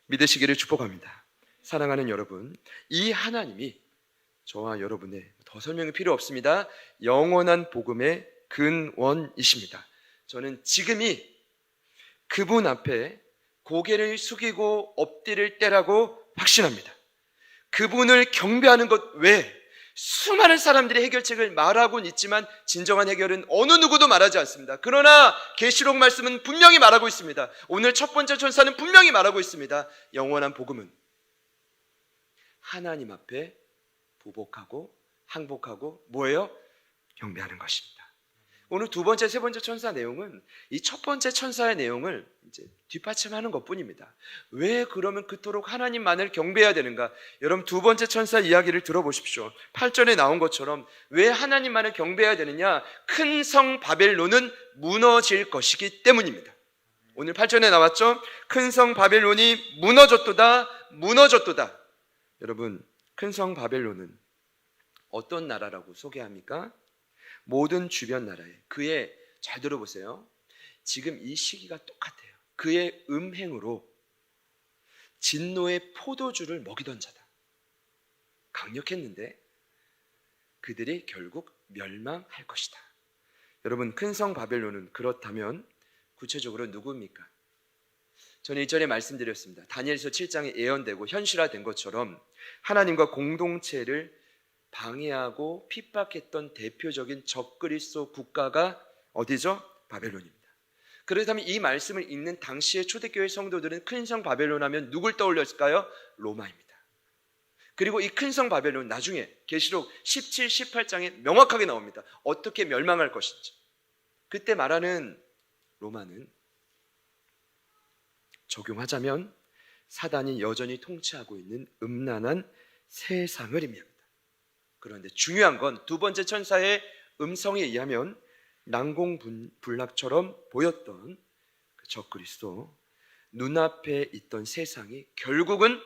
믿으시기를 축복합니다. 사랑하는 여러분, 이 하나님이 저와 여러분의 더 설명이 필요 없습니다. 영원한 복음의 근원이십니다. 저는 지금이 그분 앞에 고개를 숙이고 엎드릴 때라고 확신합니다. 그분을 경배하는 것 외에 수많은 사람들이 해결책을 말하고는 있지만 진정한 해결은 어느 누구도 말하지 않습니다. 그러나 계시록 말씀은 분명히 말하고 있습니다. 오늘 첫 번째 천사는 분명히 말하고 있습니다. 영원한 복음은 하나님 앞에 보복하고 항복하고 뭐예요? 경배하는 것입니다. 오늘 두 번째, 세 번째 천사 내용은 이 첫 번째 천사의 내용을 이제 뒷받침하는 것뿐입니다. 왜 그러면 그토록 하나님만을 경배해야 되는가? 여러분, 두 번째 천사 이야기를 들어보십시오. 8절에 나온 것처럼 왜 하나님만을 경배해야 되느냐? 큰 성 바벨론은 무너질 것이기 때문입니다. 오늘 8절에 나왔죠? 큰 성 바벨론이 무너졌도다, 무너졌도다. 여러분, 큰 성 바벨론은 어떤 나라라고 소개합니까? 모든 주변 나라에 그의, 잘 들어보세요, 지금 이 시기가 똑같아요. 그의 음행으로 진노의 포도주를 먹이던 자다. 강력했는데 그들이 결국 멸망할 것이다. 여러분, 큰 성 바벨론은 그렇다면 구체적으로 누구입니까? 저는 이전에 말씀드렸습니다. 다니엘서 7장에 예언되고 현실화된 것처럼 하나님과 공동체를 방해하고 핍박했던 대표적인 적그리스도 국가가 어디죠? 바벨론입니다. 그렇다면 이 말씀을 읽는 당시의 초대교회 성도들은 큰 성 바벨론 하면 누굴 떠올렸을까요? 로마입니다. 그리고 이 큰 성 바벨론 나중에 계시록 17, 18장에 명확하게 나옵니다. 어떻게 멸망할 것인지. 그때 말하는 로마는 적용하자면 사단이 여전히 통치하고 있는 음란한 세상을 의미합니다. 그런데 중요한 건 두 번째 천사의 음성에 의하면 난공불락처럼 보였던 그 적그리스도, 눈앞에 있던 세상이 결국은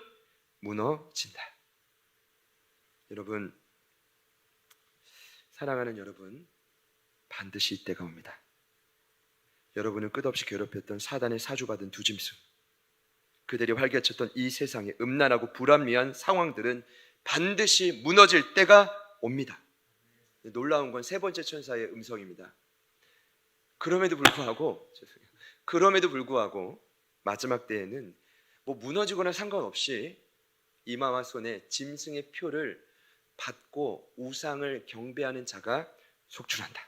무너진다. 여러분, 사랑하는 여러분, 반드시 이때가 옵니다. 여러분을 끝없이 괴롭혔던 사단의 사주받은 두 짐승, 그들이 활개쳤던 이 세상의 음란하고 불합리한 상황들은 반드시 무너질 때가 옵니다. 놀라운 건 세 번째 천사의 음성입니다. 그럼에도 불구하고 그럼에도 불구하고 마지막 때에는 뭐 무너지거나 상관없이 이마와 손에 짐승의 표를 받고 우상을 경배하는 자가 속출한다.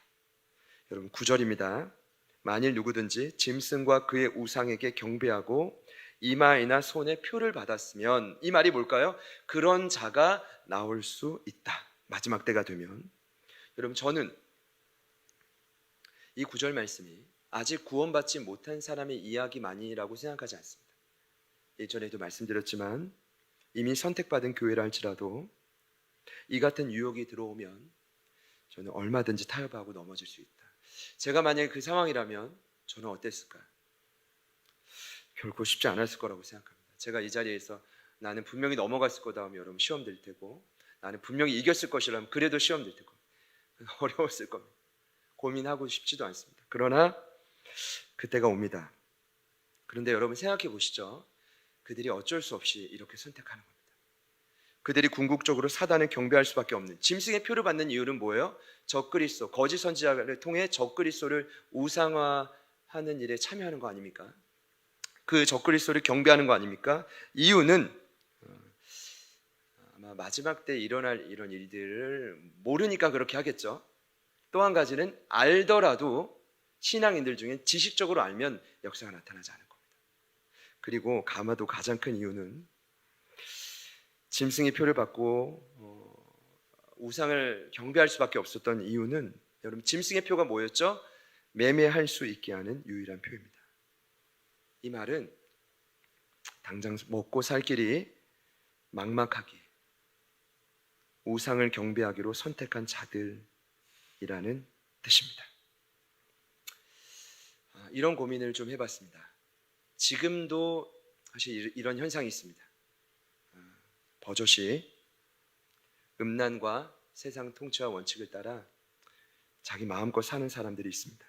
여러분 9절입니다. 만일 누구든지 짐승과 그의 우상에게 경배하고 이마이나 손에 표를 받았으면, 이 말이 뭘까요? 그런 자가 나올 수 있다. 마지막 때가 되면. 여러분 저는 이 9절 말씀이 아직 구원받지 못한 사람의 이야기만이라고 생각하지 않습니다. 예전에도 말씀드렸지만 이미 선택받은 교회라 할지라도 이 같은 유혹이 들어오면 저는 얼마든지 타협하고 넘어질 수 있다. 제가 만약에 그 상황이라면 저는 어땠을까요? 결코 쉽지 않았을 거라고 생각합니다. 제가 이 자리에서 나는 분명히 넘어갔을 거다 하면 여러분 시험 될 테고, 나는 분명히 이겼을 것이라면 그래도 시험 될 테고 어려웠을 겁니다. 고민하고 싶지도 않습니다. 그러나 그때가 옵니다. 그런데 여러분 생각해 보시죠. 그들이 어쩔 수 없이 이렇게 선택하는 겁니다. 그들이 궁극적으로 사단을 경배할 수밖에 없는, 짐승의 표를 받는 이유는 뭐예요? 적그리스도, 거짓 선지자를 통해 적그리스도를 우상화하는 일에 참여하는 거 아닙니까? 그 적그리스도를 경배하는 거 아닙니까? 이유는 아마 마지막 때 일어날 이런 일들을 모르니까 그렇게 하겠죠. 또 한 가지는 알더라도 신앙인들 중에 지식적으로 알면 역사가 나타나지 않을 겁니다. 그리고 아마도 가장 큰 이유는 짐승의 표를 받고 우상을 경배할 수밖에 없었던 이유는, 여러분 짐승의 표가 뭐였죠? 매매할 수 있게 하는 유일한 표입니다. 이 말은 당장 먹고 살 길이 막막하기에 우상을 경배하기로 선택한 자들이라는 뜻입니다. 이런 고민을 좀 해봤습니다. 지금도 사실 이런 현상이 있습니다. 버젓이 음란과 세상 통치와 원칙을 따라 자기 마음껏 사는 사람들이 있습니다.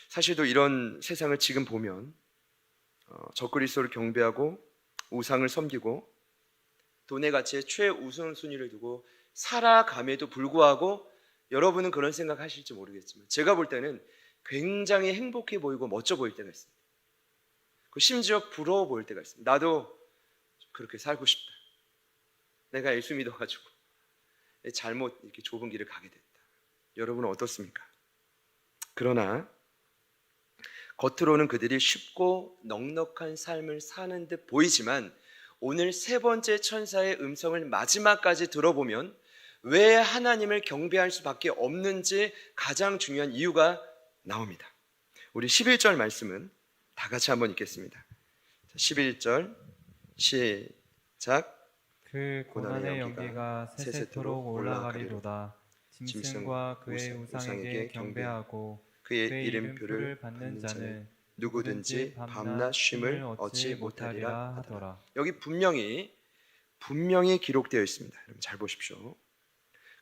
사실도 이런 세상을 지금 보면 적그리스도를 경배하고 우상을 섬기고 돈의 가치에 최우선순위를 두고 살아감에도 불구하고 여러분은 그런 생각 하실지 모르겠지만 제가 볼 때는 굉장히 행복해 보이고 멋져 보일 때가 있습니다. 심지어 부러워 보일 때가 있습니다. 나도 그렇게 살고 싶다. 내가 예수 믿어가지고 잘못 이렇게 좁은 길을 가게 됐다. 여러분은 어떻습니까? 그러나 겉으로는 그들이 쉽고 넉넉한 삶을 사는 듯 보이지만 오늘 세 번째 천사의 음성을 마지막까지 들어보면 왜 하나님을 경배할 수밖에 없는지 가장 중요한 이유가 나옵니다. 우리 11절 말씀은 다 같이 한번 읽겠습니다. 11절 시작. 그 고난의 연기가 세세토록 올라가리로다. 짐승과 그의 우상에게 경배하고 그의 이름표를 받는 자는 누구든지 밤낮 쉼을 얻지 못하리라 하더라. 여기 분명히 기록되어 있습니다. 여러분 잘 보십시오.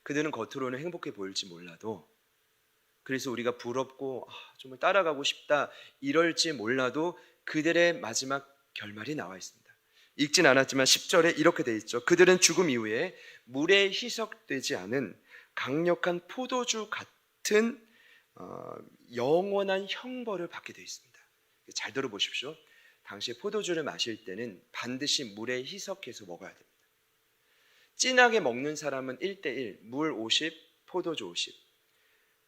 그들은 겉으로는 행복해 보일지 몰라도, 그래서 우리가 부럽고 정말 따라가고 싶다 이럴지 몰라도 그들의 마지막 결말이 나와 있습니다. 읽진 않았지만 10절에 이렇게 되어 있죠. 그들은 죽음 이후에 물에 희석되지 않은 강력한 포도주 같은 영원한 형벌을 받게 되어 있습니다. 잘 들어보십시오. 당시에 포도주를 마실 때는 반드시 물에 희석해서 먹어야 됩니다. 진하게 먹는 사람은 1:1, 물 50, 포도주 50.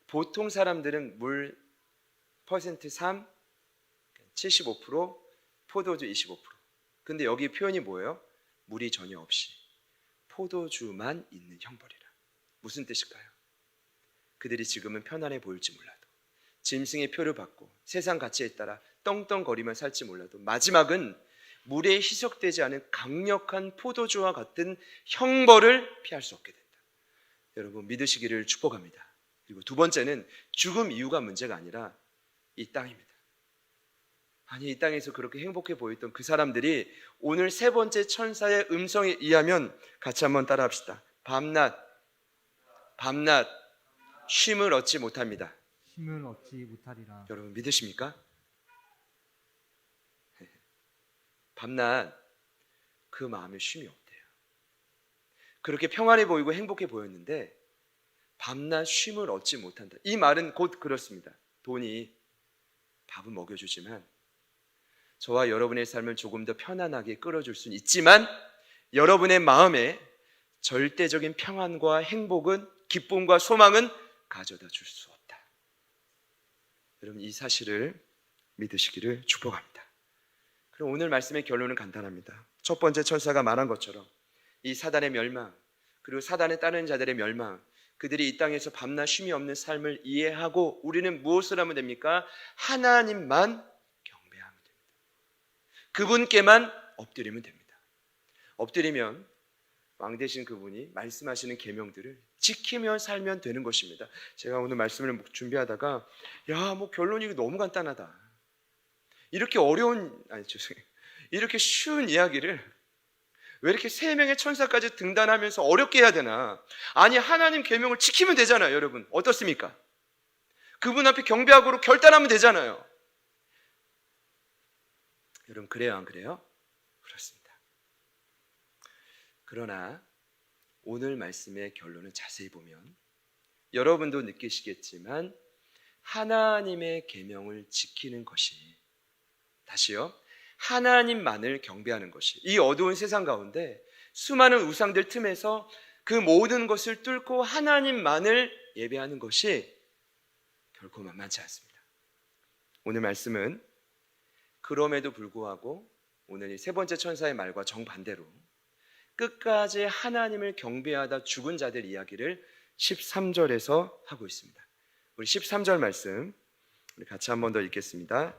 보통 사람들은 물 퍼센트 3, 75%, 포도주 25%. 근데 여기 표현이 뭐예요? 물이 전혀 없이 포도주만 있는 형벌이라. 무슨 뜻일까요? 그들이 지금은 편안해 보일지 몰라도, 짐승의 표를 받고 세상 가치에 따라 떵떵거리며 살지 몰라도 마지막은 물에 희석되지 않은 강력한 포도주와 같은 형벌을 피할 수 없게 된다. 여러분 믿으시기를 축복합니다. 그리고 두 번째는 죽음 이유가 문제가 아니라 이 땅입니다. 아니 이 땅에서 그렇게 행복해 보였던 그 사람들이 오늘 세 번째 천사의 음성에 의하면 같이 한번 따라합시다. 밤낮 쉼을 얻지 못합니다. 힘을 얻지 못하리라. 여러분 믿으십니까? 밤낮 그 마음에 쉼이 없대요. 그렇게 평안해 보이고 행복해 보였는데 밤낮 쉼을 얻지 못한다. 이 말은 곧 그렇습니다. 돈이 밥은 먹여주지만 저와 여러분의 삶을 조금 더 편안하게 끌어줄 수는 있지만 여러분의 마음에 절대적인 평안과 행복은, 기쁨과 소망은 가져다 줄 수 없다. 여러분, 이 사실을 믿으시기를 축복합니다. 그럼 오늘 말씀의 결론은 간단합니다. 첫 번째, 천사가 말한 것처럼 이 사단의 멸망, 그리고 사단에 따르는 자들의 멸망, 그들이 이 땅에서 밤낮 쉼이 없는 삶을 이해하고 우리는 무엇을 하면 됩니까? 하나님만 경배하면 됩니다. 그분께만 엎드리면 됩니다. 엎드리면 왕 되신 그분이 말씀하시는 계명들을 지키며 살면 되는 것입니다. 제가 오늘 말씀을 준비하다가 결론이 너무 간단하다. 이렇게 이렇게 쉬운 이야기를 왜 이렇게 3명의 천사까지 등단하면서 어렵게 해야 되나? 아니, 하나님 계명을 지키면 되잖아요, 여러분. 어떻습니까? 그분 앞에 경배하고 결단하면 되잖아요. 여러분, 그래요, 안 그래요? 그렇습니다. 그러나 오늘 말씀의 결론을 자세히 보면 여러분도 느끼시겠지만 하나님의 계명을 지키는 것이, 다시요, 하나님만을 경배하는 것이, 이 어두운 세상 가운데 수많은 우상들 틈에서 그 모든 것을 뚫고 하나님만을 예배하는 것이 결코 만만치 않습니다. 오늘 말씀은 그럼에도 불구하고 오늘 이 3번째 천사의 말과 정반대로 끝까지 하나님을 경배하다 죽은 자들 이야기를 13절에서 하고 있습니다. 우리 13절 말씀 우리 같이 한 번 더 읽겠습니다.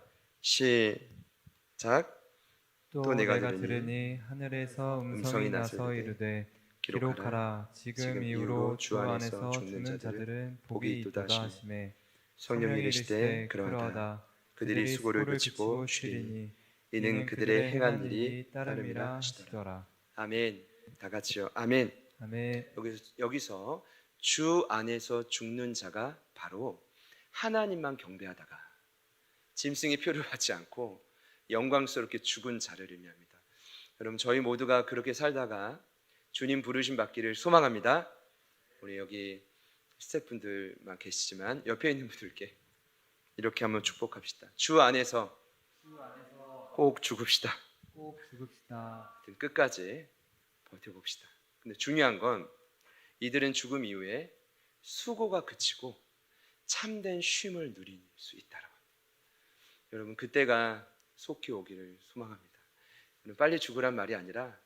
또 내가 들으니 하늘에서 음성이 나서 이르되 기록하라. 지금 이후로 주 안에서 죽는 자들은 복이 있도다 하시매 성령이 이르시되 그러하다. 그들이 수고를 그치고 쉬리니 이는 그들의 행한 일이 따름이라 하시더라. 아멘. 다 같이요. 아멘. 아멘. 여기서 주 안에서 죽는 자가 바로 하나님만 경배하다가 짐승의 표를 받지 않고 영광스럽게 죽은 자를 의미합니다. 여러분, 저희 모두가 그렇게 살다가 주님 부르심 받기를 소망합니다. 우리 여기 스태프분들만 계시지만 옆에 있는 분들께 이렇게 한번 축복합시다. 주 안에서 꼭 죽읍시다. 꼭 죽읍시다. 끝까지 버텨봅시다. 근데 중요한 건 이들은 죽음 이후에 수고가 그치고 참된 쉼을 누릴 수 있다라고 합니다. 여러분, 그때가 속히 오기를 소망합니다. 빨리 죽으란 말이 아니라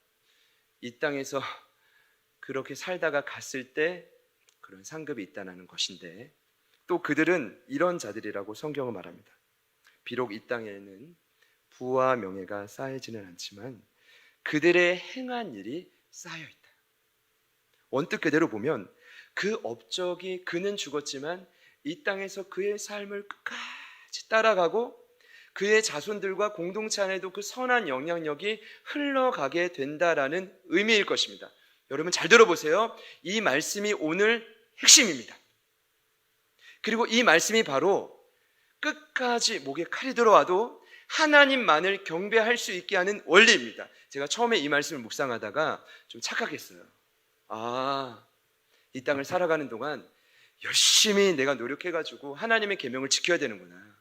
이 땅에서 그렇게 살다가 갔을 때 그런 상급이 있다는 것인데, 또 그들은 이런 자들이라고 성경은 말합니다. 비록 이 땅에는 부와 명예가 쌓이지는 않지만 그들의 행한 일이 쌓여 있다. 원뜻 그대로 보면 그 업적이, 그는 죽었지만 이 땅에서 그의 삶을 끝까지 따라가고 그의 자손들과 공동체 안에도 그 선한 영향력이 흘러가게 된다라는 의미일 것입니다. 여러분, 잘 들어보세요. 이 말씀이 오늘 핵심입니다. 그리고 이 말씀이 바로 끝까지 목에 칼이 들어와도 하나님만을 경배할 수 있게 하는 원리입니다. 제가 처음에 이 말씀을 묵상하다가 좀 착각했어요. 이 땅을 살아가는 동안 열심히 내가 노력해가지고 하나님의 계명을 지켜야 되는구나.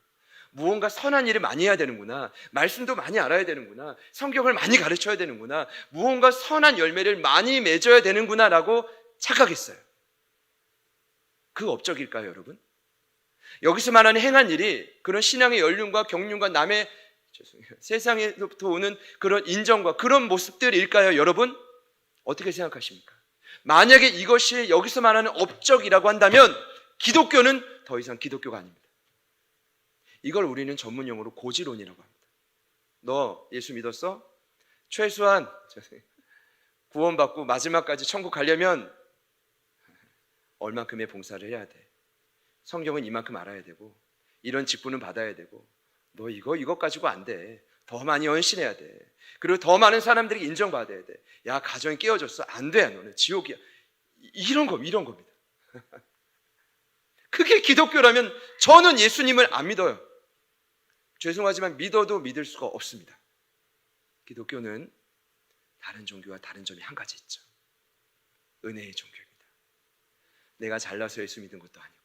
무언가 선한 일을 많이 해야 되는구나. 말씀도 많이 알아야 되는구나. 성경을 많이 가르쳐야 되는구나. 무언가 선한 열매를 많이 맺어야 되는구나 라고 착각했어요. 그 업적일까요, 여러분? 여기서 말하는 행한 일이 그런 신앙의 연륜과 경륜과 남의 세상에서부터 오는 그런 인정과 그런 모습들일까요, 여러분? 어떻게 생각하십니까? 만약에 이것이 여기서 말하는 업적이라고 한다면 기독교는 더 이상 기독교가 아닙니다. 이걸 우리는 전문용어로 고지론이라고 합니다. 너 예수 믿었어? 최소한 구원받고 마지막까지 천국 가려면 얼만큼의 봉사를 해야 돼. 성경은 이만큼 알아야 되고 이런 직분은 받아야 되고 너 이것 가지고 안 돼. 더 많이 헌신해야 돼. 그리고 더 많은 사람들이 인정받아야 돼. 야, 가정이 깨어졌어. 안 돼. 너는 지옥이야. 이런 겁니다. 그게 기독교라면 저는 예수님을 안 믿어요. 죄송하지만 믿어도 믿을 수가 없습니다. 기독교는 다른 종교와 다른 점이 한 가지 있죠. 은혜의 종교입니다. 내가 잘나서 예수 믿은 것도 아니고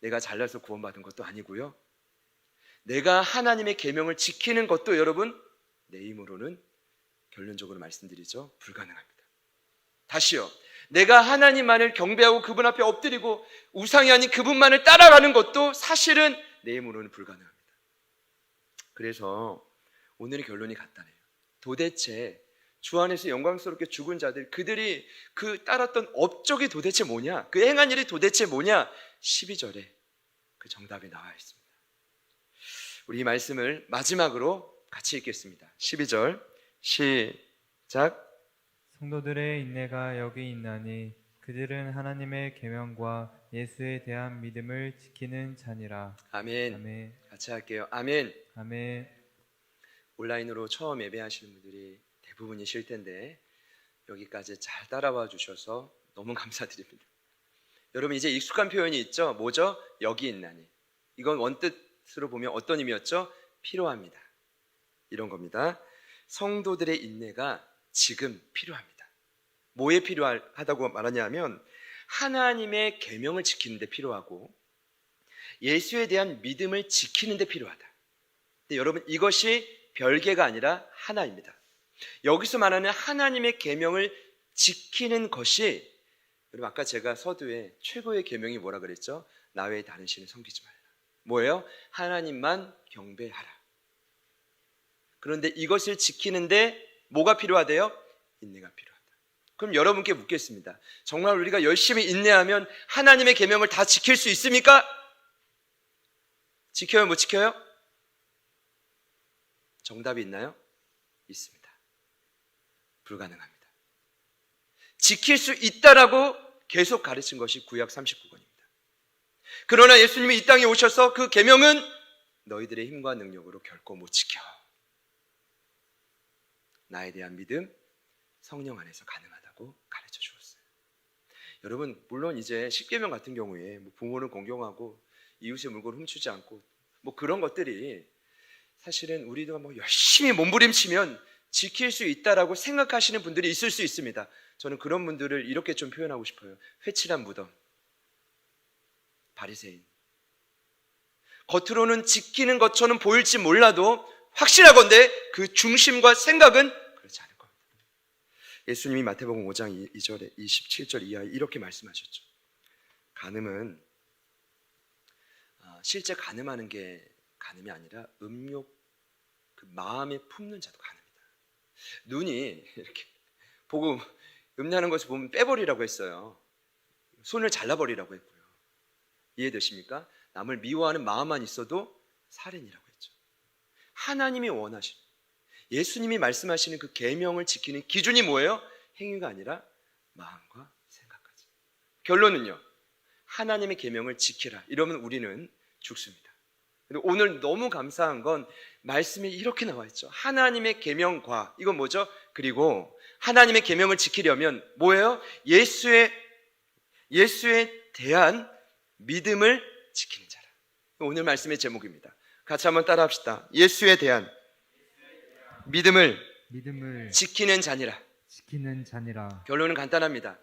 내가 잘나서 구원받은 것도 아니고요. 내가 하나님의 계명을 지키는 것도 여러분 내 힘으로는 결론적으로 말씀드리죠, 불가능합니다. 다시요, 내가 하나님만을 경배하고 그분 앞에 엎드리고 우상이 아닌 그분만을 따라가는 것도 사실은 내 힘으로는 불가능합니다. 그래서 오늘의 결론이 간단해요. 도대체 주 안에서 영광스럽게 죽은 자들, 그들이 그 따랐던 업적이 도대체 뭐냐, 그 행한 일이 도대체 뭐냐, 12절에 그 정답이 나와 있습니다. 우리 이 말씀을 마지막으로 같이 읽겠습니다. 12절 시작. 성도들의 인내가 여기 있나니 그들은 하나님의 계명과 예수에 대한 믿음을 지키는 자니라. 아멘. 아멘. 같이 할게요. 아멘. 아멘. 온라인으로 처음 예배하시는 분들이 대부분이실 텐데 여기까지 잘 따라와 주셔서 너무 감사드립니다. 여러분, 이제 익숙한 표현이 있죠? 뭐죠? 여기 있나니. 이건 원뜻으로 보면 어떤 의미였죠? 필요합니다. 이런 겁니다. 성도들의 인내가 지금 필요합니다. 뭐에 필요하다고 말하냐면 하나님의 계명을 지키는 데 필요하고 예수에 대한 믿음을 지키는 데 필요하다. 근데 여러분, 이것이 별개가 아니라 하나입니다. 여기서 말하는 하나님의 계명을 지키는 것이, 여러분 아까 제가 서두에 최고의 계명이 뭐라 그랬죠? 나 외에 다른 신을 섬기지 말라. 뭐예요? 하나님만 경배하라. 그런데 이것을 지키는데 뭐가 필요하대요? 인내가 필요하다. 그럼 여러분께 묻겠습니다. 정말 우리가 열심히 인내하면 하나님의 계명을 다 지킬 수 있습니까? 지켜요, 못 지켜요? 정답이 있나요? 있습니다. 불가능합니다. 지킬 수 있다라고 계속 가르친 것이 구약 39권입니다. 그러나 예수님이 이 땅에 오셔서 그 계명은 너희들의 힘과 능력으로 결코 못 지켜. 나에 대한 믿음, 성령 안에서 가능하다고 가르쳐 주었어요. 여러분, 물론 이제 십계명 같은 경우에 부모를 공경하고 이웃의 물건을 훔치지 않고 그런 것들이 사실은 우리도 열심히 몸부림치면 지킬 수 있다라고 생각하시는 분들이 있을 수 있습니다. 저는 그런 분들을 이렇게 좀 표현하고 싶어요. 회칠한 무덤, 바리새인. 겉으로는 지키는 것처럼 보일지 몰라도 확실하건대 그 중심과 생각은 그렇지 않을 겁니다. 예수님이 마태복음 5장 2절에 27절 이하에 이렇게 말씀하셨죠. 간음은 실제 간음하는 게 간음이 아니라 음욕, 그 마음에 품는 자도 간음이다. 눈이 이렇게 보고 음란한 것을 보면 빼버리라고 했어요. 손을 잘라버리라고 했고요. 이해되십니까? 남을 미워하는 마음만 있어도 살인이라고 했죠. 하나님이 원하시는, 예수님이 말씀하시는 그 계명을 지키는 기준이 뭐예요? 행위가 아니라 마음과 생각까지. 결론은요, 하나님의 계명을 지키라. 이러면 우리는 죽습니다. 근데 오늘 너무 감사한 건 말씀이 이렇게 나와 있죠. 하나님의 계명과, 이건 뭐죠? 그리고 하나님의 계명을 지키려면 뭐예요? 예수에 대한 믿음을 지키는 자라. 오늘 말씀의 제목입니다. 같이 한번 따라 합시다. 예수에 대한 믿음을 지키는 자니라. 지키는 자니라. 결론은 간단합니다.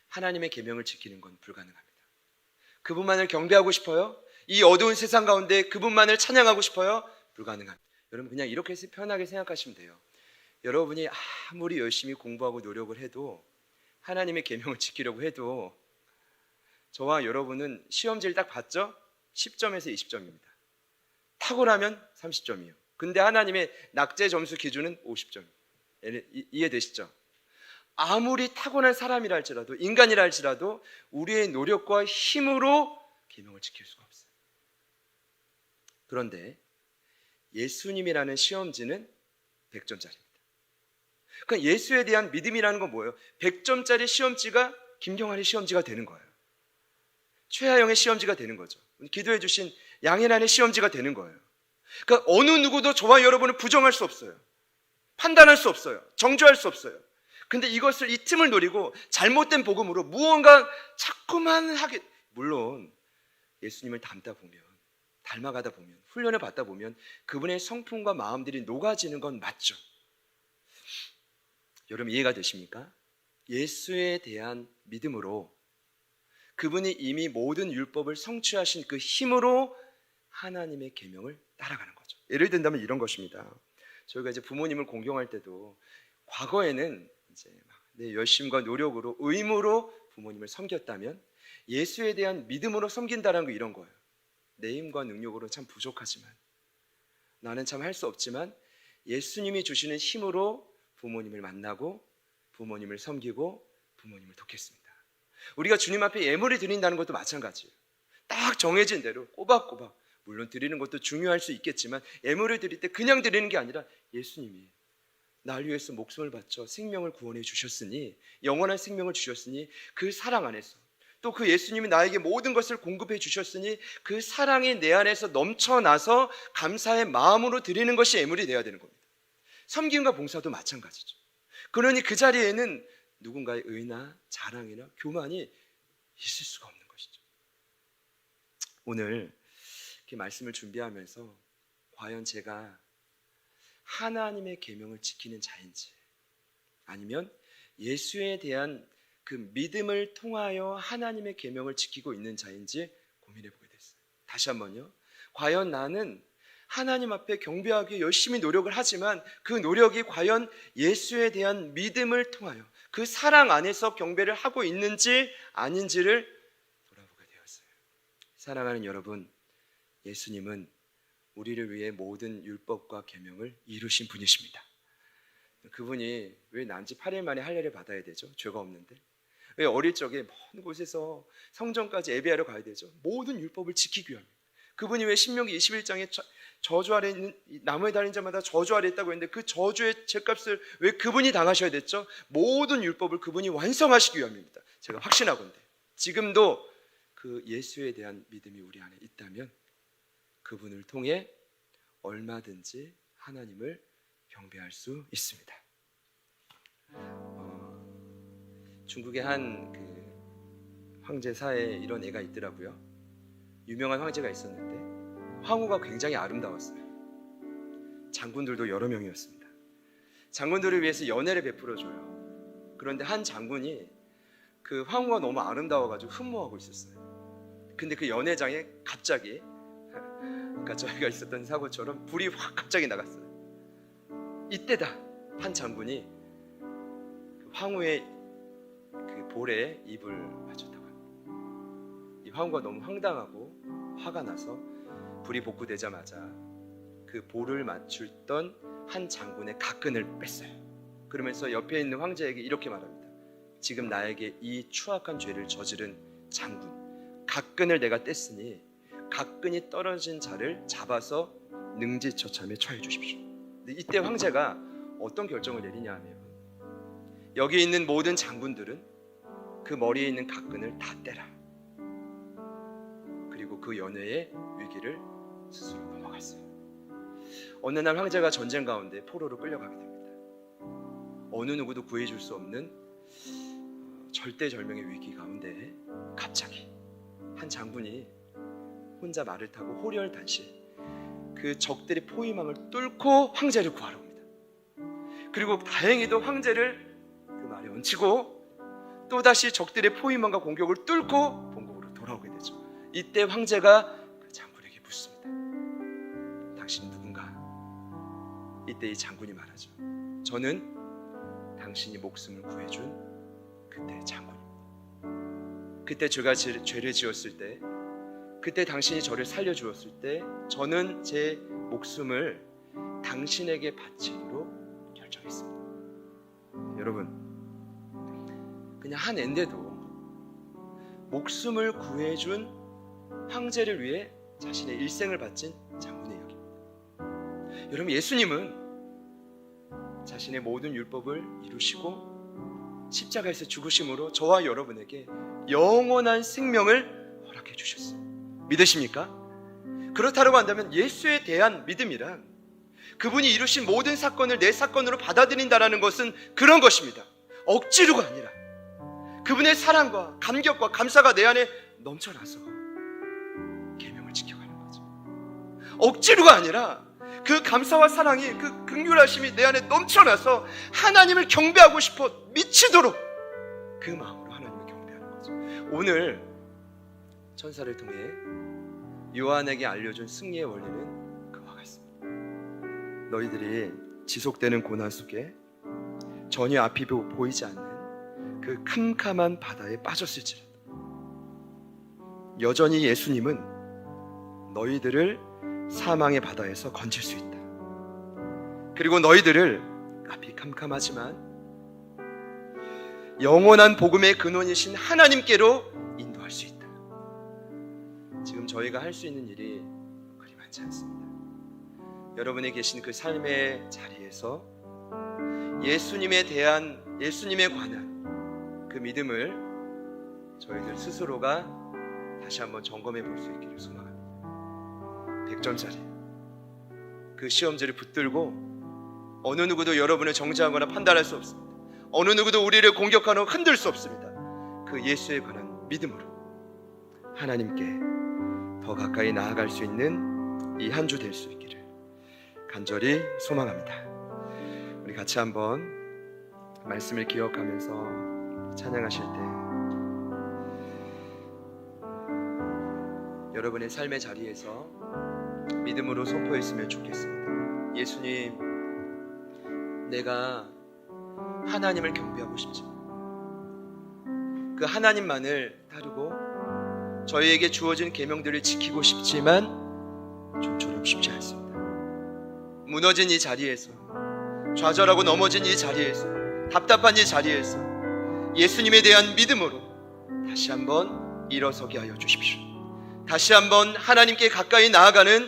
하나님의 계명을 지키는 건 불가능합니다. 그분만을 경배하고 싶어요? 이 어두운 세상 가운데 그분만을 찬양하고 싶어요? 불가능합니다. 여러분, 그냥 이렇게 편하게 생각하시면 돼요. 여러분이 아무리 열심히 공부하고 노력을 해도, 하나님의 계명을 지키려고 해도, 저와 여러분은 시험지를 딱 봤죠? 10점에서 20점입니다. 탁월하면 30점이에요. 근데 하나님의 낙제 점수 기준은 50점이에요. 이해되시죠? 아무리 타고난 사람이라 할지라도, 인간이라 할지라도 우리의 노력과 힘으로 계명을 지킬 수가 없어요. 그런데 예수님이라는 시험지는 100점짜리입니다. 그러니까 예수에 대한 믿음이라는 건 뭐예요? 100점짜리 시험지가 김경환의 시험지가 되는 거예요. 최하영의 시험지가 되는 거죠. 기도해 주신 양혜란의 시험지가 되는 거예요. 그러니까 어느 누구도 저와 여러분을 부정할 수 없어요. 판단할 수 없어요. 정죄할 수 없어요. 근데 이것을, 이 틈을 노리고 잘못된 복음으로 무언가 자꾸만 하게, 물론 예수님을 닮아가다 보면, 훈련을 받다 보면 그분의 성품과 마음들이 녹아지는 건 맞죠. 여러분, 이해가 되십니까? 예수에 대한 믿음으로, 그분이 이미 모든 율법을 성취하신 그 힘으로 하나님의 계명을 따라가는 거죠. 예를 든다면 이런 것입니다. 저희가 이제 부모님을 공경할 때도 과거에는 이제 막 내 열심과 노력으로 의무로 부모님을 섬겼다면 예수에 대한 믿음으로 섬긴다는 거 이런 거예요. 내 힘과 능력으로 참 부족하지만 나는 참 할 수 없지만 예수님이 주시는 힘으로 부모님을 만나고 부모님을 섬기고 부모님을 돕겠습니다. 우리가 주님 앞에 예물을 드린다는 것도 마찬가지예요. 딱 정해진 대로 꼬박꼬박, 물론 드리는 것도 중요할 수 있겠지만 예물을 드릴 때 그냥 드리는 게 아니라 예수님이 날 위해서 목숨을 바쳐 생명을 구원해 주셨으니, 영원한 생명을 주셨으니 그 사랑 안에서, 또 그 예수님이 나에게 모든 것을 공급해 주셨으니 그 사랑이 내 안에서 넘쳐나서 감사의 마음으로 드리는 것이 예물이 되어야 되는 겁니다. 섬김과 봉사도 마찬가지죠. 그러니 그 자리에는 누군가의 의나 자랑이나 교만이 있을 수가 없는 것이죠. 오늘 이렇게 말씀을 준비하면서 과연 제가 하나님의 계명을 지키는 자인지, 아니면 예수에 대한 그 믿음을 통하여 하나님의 계명을 지키고 있는 자인지 고민해 보게 됐어요. 다시 한번요. 과연 나는 하나님 앞에 경배하기 위해 열심히 노력을 하지만 그 노력이 과연 예수에 대한 믿음을 통하여 그 사랑 안에서 경배를 하고 있는지 아닌지를 돌아보게 되었어요. 사랑하는 여러분, 예수님은 우리를 위해 모든 율법과 계명을 이루신 분이십니다. 그분이 왜 난지 8일 만에 할례를 받아야 되죠? 죄가 없는데. 왜 어릴 적에 먼 곳에서 성전까지 예배하러 가야 되죠? 모든 율법을 지키기 위함입니다. 그분이 왜 신명기 21장에 저주 아래 있는 나무에 달린 자마다 저주 아래 있다고 했는데 그 저주의 죄값을 왜 그분이 당하셔야 됐죠? 모든 율법을 그분이 완성하시기 위함입니다. 제가 확신하건대 지금도 그 예수에 대한 믿음이 우리 안에 있다면 그분을 통해 얼마든지 하나님을 경배할 수 있습니다. 중국의 한 그 황제사에 이런 애가 있더라고요. 유명한 황제가 있었는데 황후가 굉장히 아름다웠어요. 장군들도 여러 명이었습니다. 장군들을 위해서 연애를 베풀어줘요. 그런데 한 장군이 그 황후가 너무 아름다워가지고 흠모하고 있었어요. 근데 그 연회장에 갑자기, 그러니까 저희가 있었던 사고처럼 불이 확 갑자기 나갔어요. 이때다 한 장군이 그 황후의 그 볼에 입을 맞췄다고 합니다. 이 황후가 너무 황당하고 화가 나서 불이 복구되자마자 그 볼을 맞추던 한 장군의 각근을 뺐어요. 그러면서 옆에 있는 황제에게 이렇게 말합니다. 지금 나에게 이 추악한 죄를 저지른 장군, 각근을 내가 뗐으니 각근이 떨어진 자를 잡아서 능지처참에 처해 주십시오. 근데 이때 황제가 어떤 결정을 내리냐 하면, 여기 있는 모든 장군들은 그 머리에 있는 각근을 다 떼라. 그리고 그 연회의 위기를 스스로 넘어갔어요. 어느 날 황제가 전쟁 가운데 포로로 끌려가게 됩니다. 어느 누구도 구해줄 수 없는 절대절명의 위기 가운데 갑자기 한 장군이 혼자 말을 타고 호리열단시 그 적들의 포위망을 뚫고 황제를 구하러 옵니다. 그리고 다행히도 황제를 그 말에 얹히고 또다시 적들의 포위망과 공격을 뚫고 본국으로 돌아오게 되죠. 이때 황제가 그 장군에게 묻습니다. 당신은 누군가? 이때 이 장군이 말하죠. 저는 당신이 목숨을 구해준 그때의 장군. 그때 제가 죄를 지었을 때, 그때 당신이 저를 살려주었을 때 저는 제 목숨을 당신에게 바치기로 결정했습니다. 여러분, 그냥 한 애인데도 목숨을 구해준 황제를 위해 자신의 일생을 바친 장군의 이야기입니다. 여러분, 예수님은 자신의 모든 율법을 이루시고 십자가에서 죽으심으로 저와 여러분에게 영원한 생명을 허락해 주셨어요. 믿으십니까? 그렇다고 한다면 예수에 대한 믿음이란 그분이 이루신 모든 사건을 내 사건으로 받아들인다는 것은 그런 것입니다. 억지로가 아니라 그분의 사랑과 감격과 감사가 내 안에 넘쳐나서 계명을 지켜가는 거죠. 억지로가 아니라 그 감사와 사랑이, 그 긍휼하심이 내 안에 넘쳐나서 하나님을 경배하고 싶어 미치도록 그 마음으로 하나님을 경배하는 거죠. 오늘 천사를 통해 요한에게 알려준 승리의 원리는 그와 같습니다. 너희들이 지속되는 고난 속에 전혀 앞이 보이지 않는 그 캄캄한 바다에 빠졌을지라도 여전히 예수님은 너희들을 사망의 바다에서 건질 수 있다. 그리고 너희들을 앞이 캄캄하지만 영원한 복음의 근원이신 하나님께로 인도할 수 있다. 지금 저희가 할 수 있는 일이 그리 많지 않습니다. 여러분이 계신 그 삶의 자리에서 예수님에 관한 그 믿음을 저희들 스스로가 다시 한번 점검해 볼 수 있기를 소망합니다. 100점짜리 그 시험지를 붙들고 어느 누구도 여러분을 정죄하거나 판단할 수 없습니다. 어느 누구도 우리를 공격하거나 흔들 수 없습니다. 그 예수에 관한 믿음으로 하나님께 더 가까이 나아갈 수 있는 이 한 주 될 수 있기를 간절히 소망합니다. 우리 같이 한번 말씀을 기억하면서 찬양하실 때 여러분의 삶의 자리에서 믿음으로 선포했으면 좋겠습니다. 예수님, 내가 하나님을 경배하고 싶지만 그 하나님만을 따르고 저희에게 주어진 계명들을 지키고 싶지만 좀처럼 쉽지 않습니다. 무너진 이 자리에서, 좌절하고 넘어진 이 자리에서, 답답한 이 자리에서 예수님에 대한 믿음으로 다시 한번 일어서게 하여 주십시오. 다시 한번 하나님께 가까이 나아가는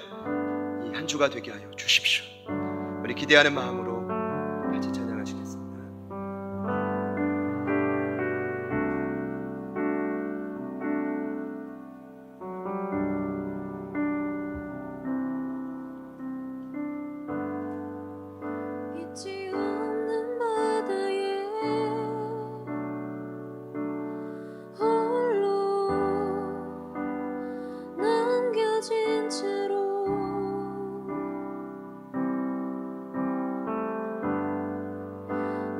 이 한 주가 되게 하여 주십시오. 우리 기대하는 마음으로 같이 찬양하시겠습니다. 빛이 없는 바다에 홀로 남겨진 채로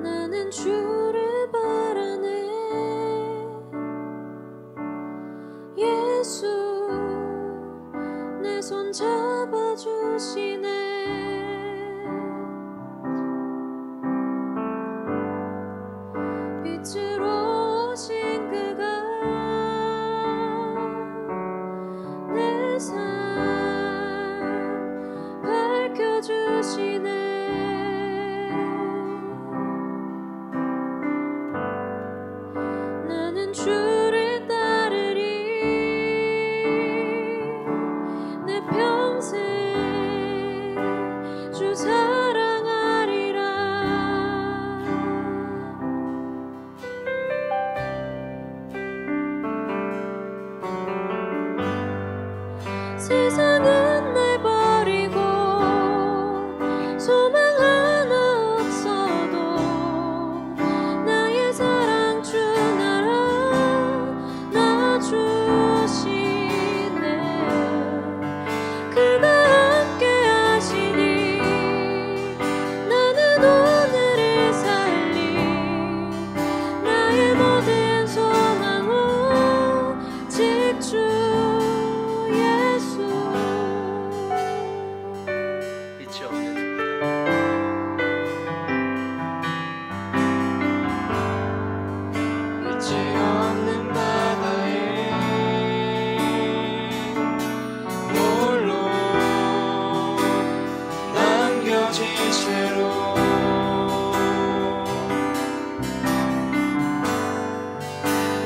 나는 주를 바라네. 예수 내 손 잡아주시네. 빛으로 오신 그가 내 삶 밝혀주시네. 나는 주를 따르리. 내 평생 주 사랑하리라. 세상은 날 버리고 소망 하나 없어도 나의 사랑 주 알아놔주시네. 그가 함께 하시니 나는 오늘을 살리. 나의 모든 소망 오직 주 예수. 빛이 없는 빛이 없는 바다에 홀로 남겨진 채로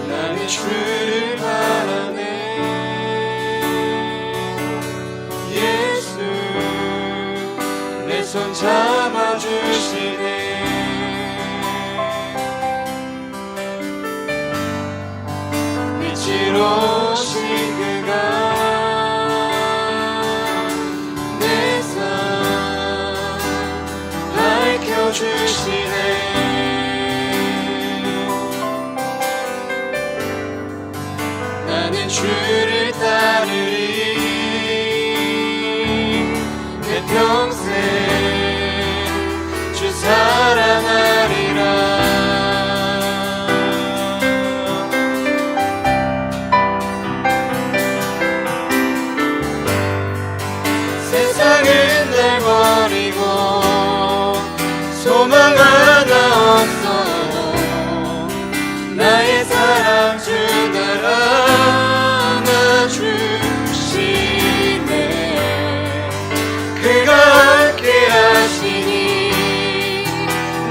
나는 주를 바라네. 예수 내 손 잡아주시네. 빛으로 오신 그가 내 삶 밝혀주시네. 나는 주를 따르리. 내 평생 주 사랑하리라. 그가 함께 하시니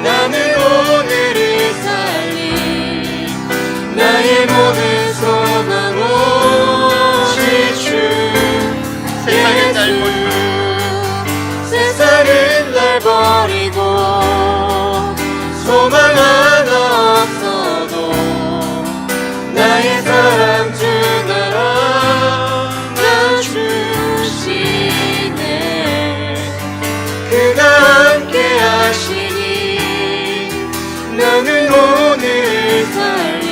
나는 오늘을 살리 나의 모든 소망 오직 주 세상은 날 버리고 세상은 날 버리고 소망 하나 없어도 나의 사랑 주 나라 나 주시네 그가 함께 하시니 나는 오늘 살리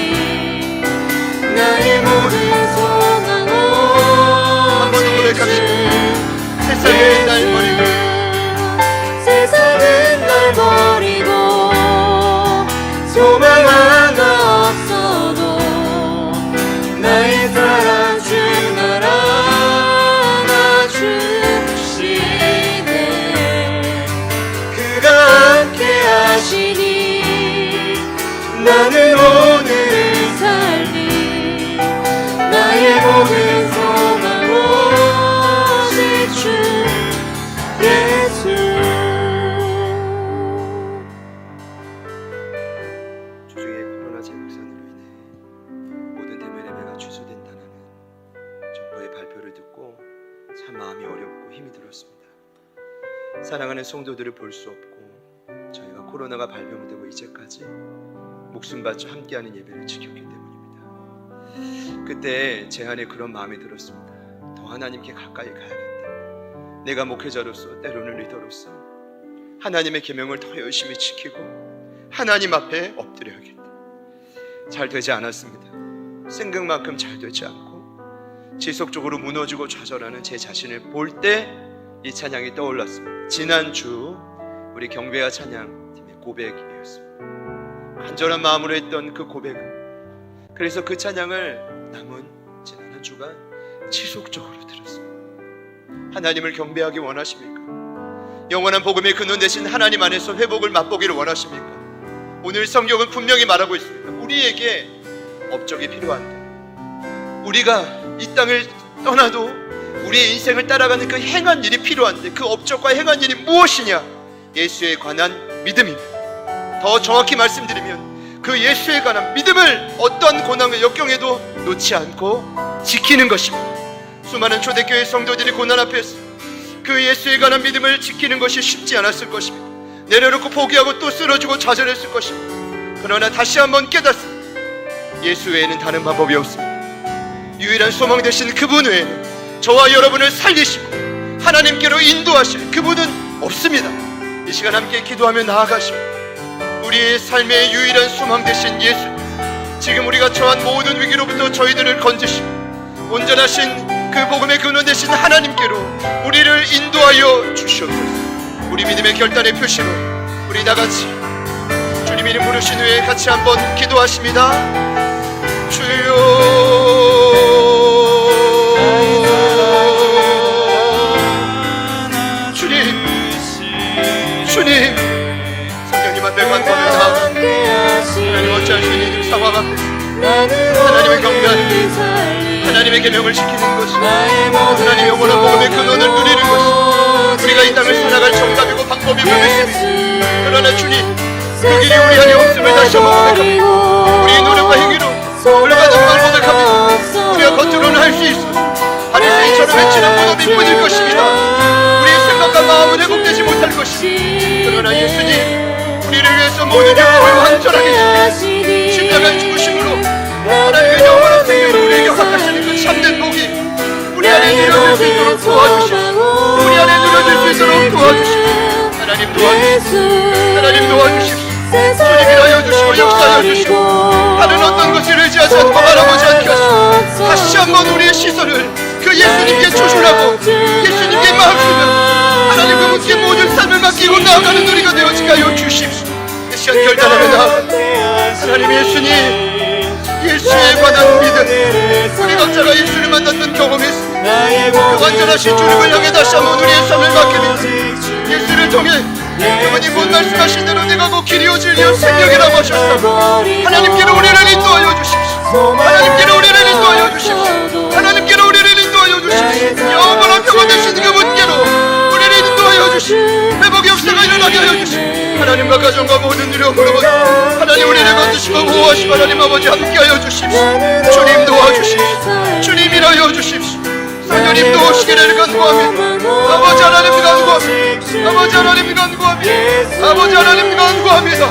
나의 모든 소망 오직 주 세상은 날 버리고 세상은 날 버리고 소망 하나 없어도 나의 사랑 주 나라 나 주시네 그가 함께 하시니 나는 오늘 살리 나의 모든 소망 오직 주 예수 주중에 코로나 재확산으로 인해 모든 대면 예배가 취소된다는 정부의 발표를 듣고 참 마음이 어렵고 힘이 들었습니다. 사랑하는 성도들을 볼 수 없고 저희가 코로나가 발병되고 이제까지 목숨 바쳐 함께하는 예배를 지켰기 때문입니다. 그때 제 안에 그런 마음이 들었습니다. 더 하나님께 가까이 가야겠다. 내가 목회자로서 때로는 리더로서 하나님의 계명을 더 열심히 지키고 하나님 앞에 엎드려야겠다. 잘 되지 않았습니다. 생각만큼 잘 되지 않고 지속적으로 무너지고 좌절하는 제 자신을 볼 때 이 찬양이 떠올랐습니다. 지난주 우리 경배와 찬양팀의 고백이었습니다. 간절한 마음으로 했던 그 고백은 그래서 그 찬양을 남은 지난 한 주간 지속적으로 들었습니다. 하나님을 경배하기 원하십니까? 영원한 복음의 근원 되신 하나님 안에서 회복을 맛보기를 원하십니까? 오늘 성경은 분명히 말하고 있습니다. 우리에게 업적이 필요한데 우리가 이 땅을 떠나도 우리의 인생을 따라가는 그 행한 일이 필요한데 그 업적과 행한 일이 무엇이냐? 예수에 관한 믿음입니다. 더 정확히 말씀드리면 그 예수에 관한 믿음을 어떠한 고난과 역경에도 놓지 않고 지키는 것입니다. 수많은 초대교회 성도들이 고난 앞에서 그 예수에 관한 믿음을 지키는 것이 쉽지 않았을 것입니다. 내려놓고 포기하고 또 쓰러지고 좌절했을 것입니다. 그러나 다시 한번 깨닫습니다. 예수 외에는 다른 방법이 없습니다. 유일한 소망 되신 그분 외에는 저와 여러분을 살리시고 하나님께로 인도하실 그분은 없습니다. 이 시간 함께 기도하며 나아가십니다. 우리의 삶의 유일한 소망 되신 예수, 지금 우리가 처한 모든 위기로부터 저희들을 건지시고 온전하신 그 복음의 근원 되신 하나님께로 우리를 인도하여 주시옵소서. 우리 믿음의 결단의 표시로 우리 다같이 주님 이름 부르신 후에 같이 한번 기도하십니다. 주여 주님 성령님 앞에 간구하며 나아갑니다. 하나님 어찌할 수 있는 상황 앞에 하나님을 경배하는 하나님의 계명을 지키는 것이 하나님의 영원한 복음의 근원을 누리는 것이 우리가 이 땅을 살아갈 정답이고 방법이고 믿습니다. 그러나 주님 그 길이 우리 안에 없음을 다시 한번 고백합니다. 우리의 노력과 행위로 올라가는 걸 고백합니다. 우리가 겉으로는 할 수 있어 바리새인처럼 외치는 무덤이 뿐일 것입니다. 우리의 생각과 마음은 회복되지 못할 것입니다. 그러나 예수님 우리를 위해서 모든 영광을 완전하게 주시고 십자가의 죽으심으로 하나님의 영원한 생명을 우리에게 허락하시는 그 참된 복이 우리 안에 누려질 수 있도록 도와주시옵소서. 우리 안에 누려질 수 있도록 도와주시옵소서. 하나님 도와주십시오. 하나님 도와주십시오. 주님 일하여 주시고 역사하여 주시고 다른 어떤 것을 의지하지 않고 바라보지 않게 하시고 다시 한번 우리의 시선을 그 예수님께 조준하고 예수님께 마음쓰며 하나님 그분께 모든 삶을 맡기고 나아가는 우리가 되어지게 하여 주십시오. 이 시간 결단하며 나아갑니다. 하나님 예수님 예수에 관한 믿음 우리 각자가 예수를 만났던 경험이 있습니다. 그 완전하신 주님을 향해 다시 한번 우리의 삶을 맡깁니다. 예수를 통해 그분이 곧 말씀하신 대로 내가 곧 길이요 진리요 생명이라고 하셨사오니 하나님께로 우리를 인도하여 주십시오. 하나님께로 우리를 인도하여 주십시오. 하나님께로 우리를 인도하여 주십시오. 영원한 평화 되신 그분께로 우리를 인도하여 일어나게 하여 주시고 하나님과 가정과 모든 일을 물어보고 하나님 우리를 건드시고 보호하시고 하나님 아버지 함께하여 주십시오. 주님 도와주십시오. 주님 일하여 주십시오. 성령님 도우시기를 간구합니다. 아버지 하나님 간구합니다. 아버지 하나님 간구합니다. 아버지 하나님 간구합니다.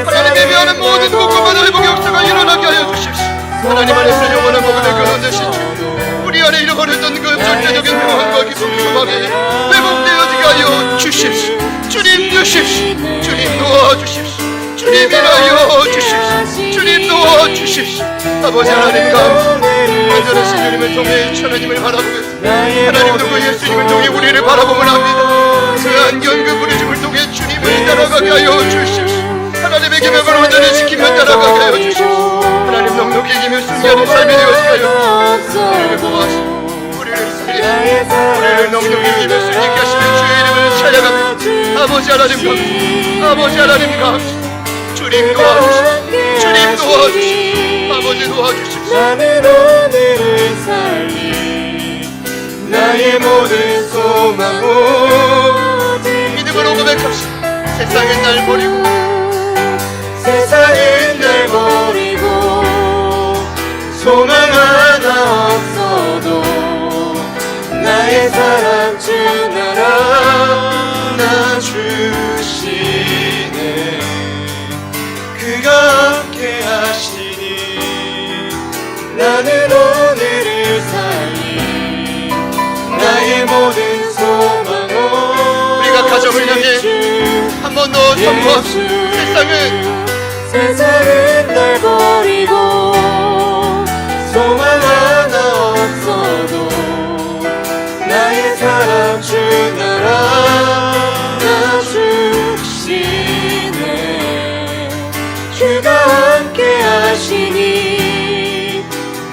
하나님 예배하는 모든 곳곳마다 회복의 역사가 일어나게 하여 주십시오. 하나님 안에서 영원한 복음의 근원 되신 주 우리 안에 잃어버렸던 그 절대적인 평안과 기쁨 소망이 회복되어지게 하여 주십시오. 주님 주십시오. 주님 도와주십시오. 주님 일하여 주십시오. 주님 도와주십시오. 아버지 하나님 감사합니다. 완전하신 주님을 통해 하나님을 바라보겠습니다. 하나님도 그 예수님을 통해 우리를 바라보면 합니다. 그 안견 그 부르심을 통해 주님을 따라가게 하여 주십시오. 하나님의 계명을 온전히 지키며 따라가게 하여 주십시오. 하나님 넉넉히 이기며 승리하는 삶이 되어지게 하여 우리를 보호하시고 우리를 살리시고 우리를 넉넉히 이기며 승리케 하시는 주의 이름을 찬양합니다. 아버지 하나님 감사합니다. 아버지 하나님 감사합니다. 주님 도와주십시오. 주님 도와주십시오. 아버지 도와주십시오. 나는 오늘을 살리 나의 모든 소망 오직 믿음으로 고백합시다. 세상은 날 버리고 세상은 날 버리고 소망 하나 없어도 나의 사랑 주 나라 주시네. 그가 함께 하시니 나는 오늘을 살리 나의 모든 소망 우리가 가정을 향해 한 번 더 선포합시다. 세상은 날 버리고 소망 하나 없어도 나의 사랑 주 나라 주시네. 주가 함께 하시니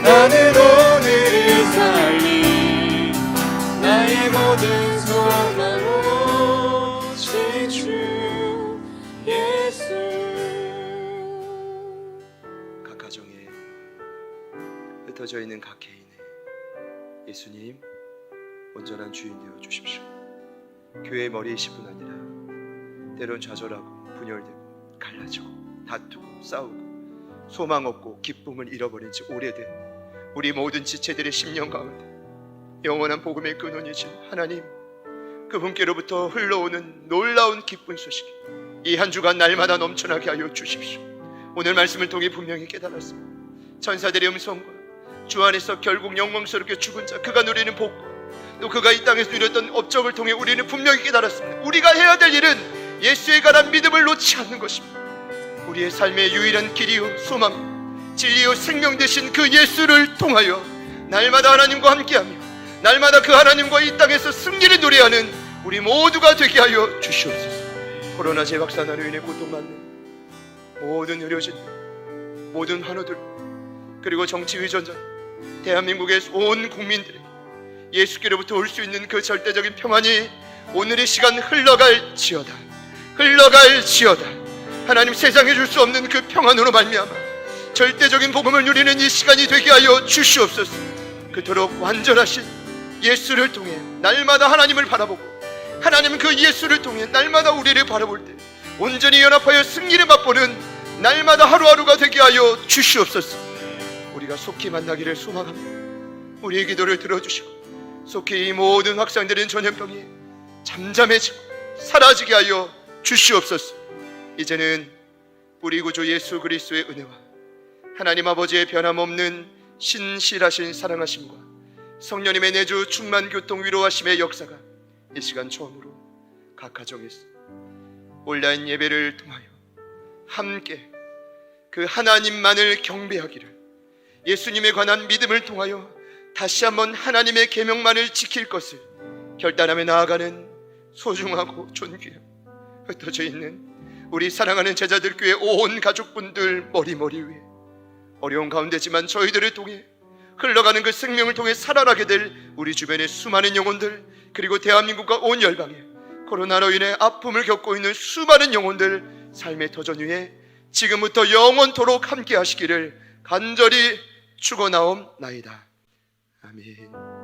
나는 오늘을 살리 나의 모든 소망 오직 주 예수. 각 가정에 흩어져 있는 각 개인에 예수님 온전한 주인 되어 주십시오. 교회의 머리이실 뿐 아니라 때론 좌절하고 분열되고 갈라지고 다투고 싸우고 소망 없고 기쁨을 잃어버린 지 오래된 우리 모든 지체들의 심령 가운데 영원한 복음의 근원이신 하나님 그분께로부터 흘러오는 놀라운 기쁜 소식 이 한 주간 날마다 넘쳐나게 하여 주십시오. 오늘 말씀을 통해 분명히 깨달았습니다. 천사들의 음성과 주 안에서 결국 영광스럽게 죽은 자 그가 누리는 복과 또 그가 이 땅에서 누렸던 업적을 통해 우리는 분명히 깨달았습니다. 우리가 해야 될 일은 예수에 관한 믿음을 놓지 않는 것입니다. 우리의 삶의 유일한 길이요 소망 진리요 생명 되신 그 예수를 통하여 날마다 하나님과 함께하며 날마다 그 하나님과 이 땅에서 승리를 노래하는 우리 모두가 되게 하여 주시옵소서. 코로나 재확산으로 인해 고통받는 모든 의료진 모든 환우들 그리고 정치 위전자 대한민국의 온 국민들에게 예수께로부터 올 수 있는 그 절대적인 평안이 오늘의 시간 흘러갈지어다. 하나님 세상에 줄 수 없는 그 평안으로 말미암아 절대적인 복음을 누리는 이 시간이 되게 하여 주시옵소서. 그토록 완전하신 예수를 통해 날마다 하나님을 바라보고 하나님 그 예수를 통해 날마다 우리를 바라볼 때 온전히 연합하여 승리를 맛보는 날마다 하루하루가 되게 하여 주시옵소서. 우리가 속히 만나기를 소망합니다. 우리의 기도를 들어주시고 속히 이 모든 확산되는 전염병이 잠잠해지고 사라지게 하여 주시옵소서. 이제는 우리 구주 예수 그리스도의 은혜와 하나님 아버지의 변함없는 신실하신 사랑하심과 성령님의 내주 충만 교통 위로하심의 역사가 이 시간 처음으로 각 가정에서 온라인 예배를 통하여 함께 그 하나님만을 경배하기를 예수님에 관한 믿음을 통하여 다시 한번 하나님의 계명만을 지킬 것을 결단하며 나아가는 소중하고 존귀한 흩어져 있는 우리 사랑하는 제자들 교회 온 가족분들 머리 위에 어려운 가운데지만 저희들을 통해 흘러가는 그 생명을 통해 살아나게 될 우리 주변의 수많은 영혼들 그리고 대한민국과 온 열방에 코로나로 인해 아픔을 겪고 있는 수많은 영혼들 삶의 터전 위에 지금부터 영원토록 함께 하시기를 간절히 축원하옵나이다. 아멘.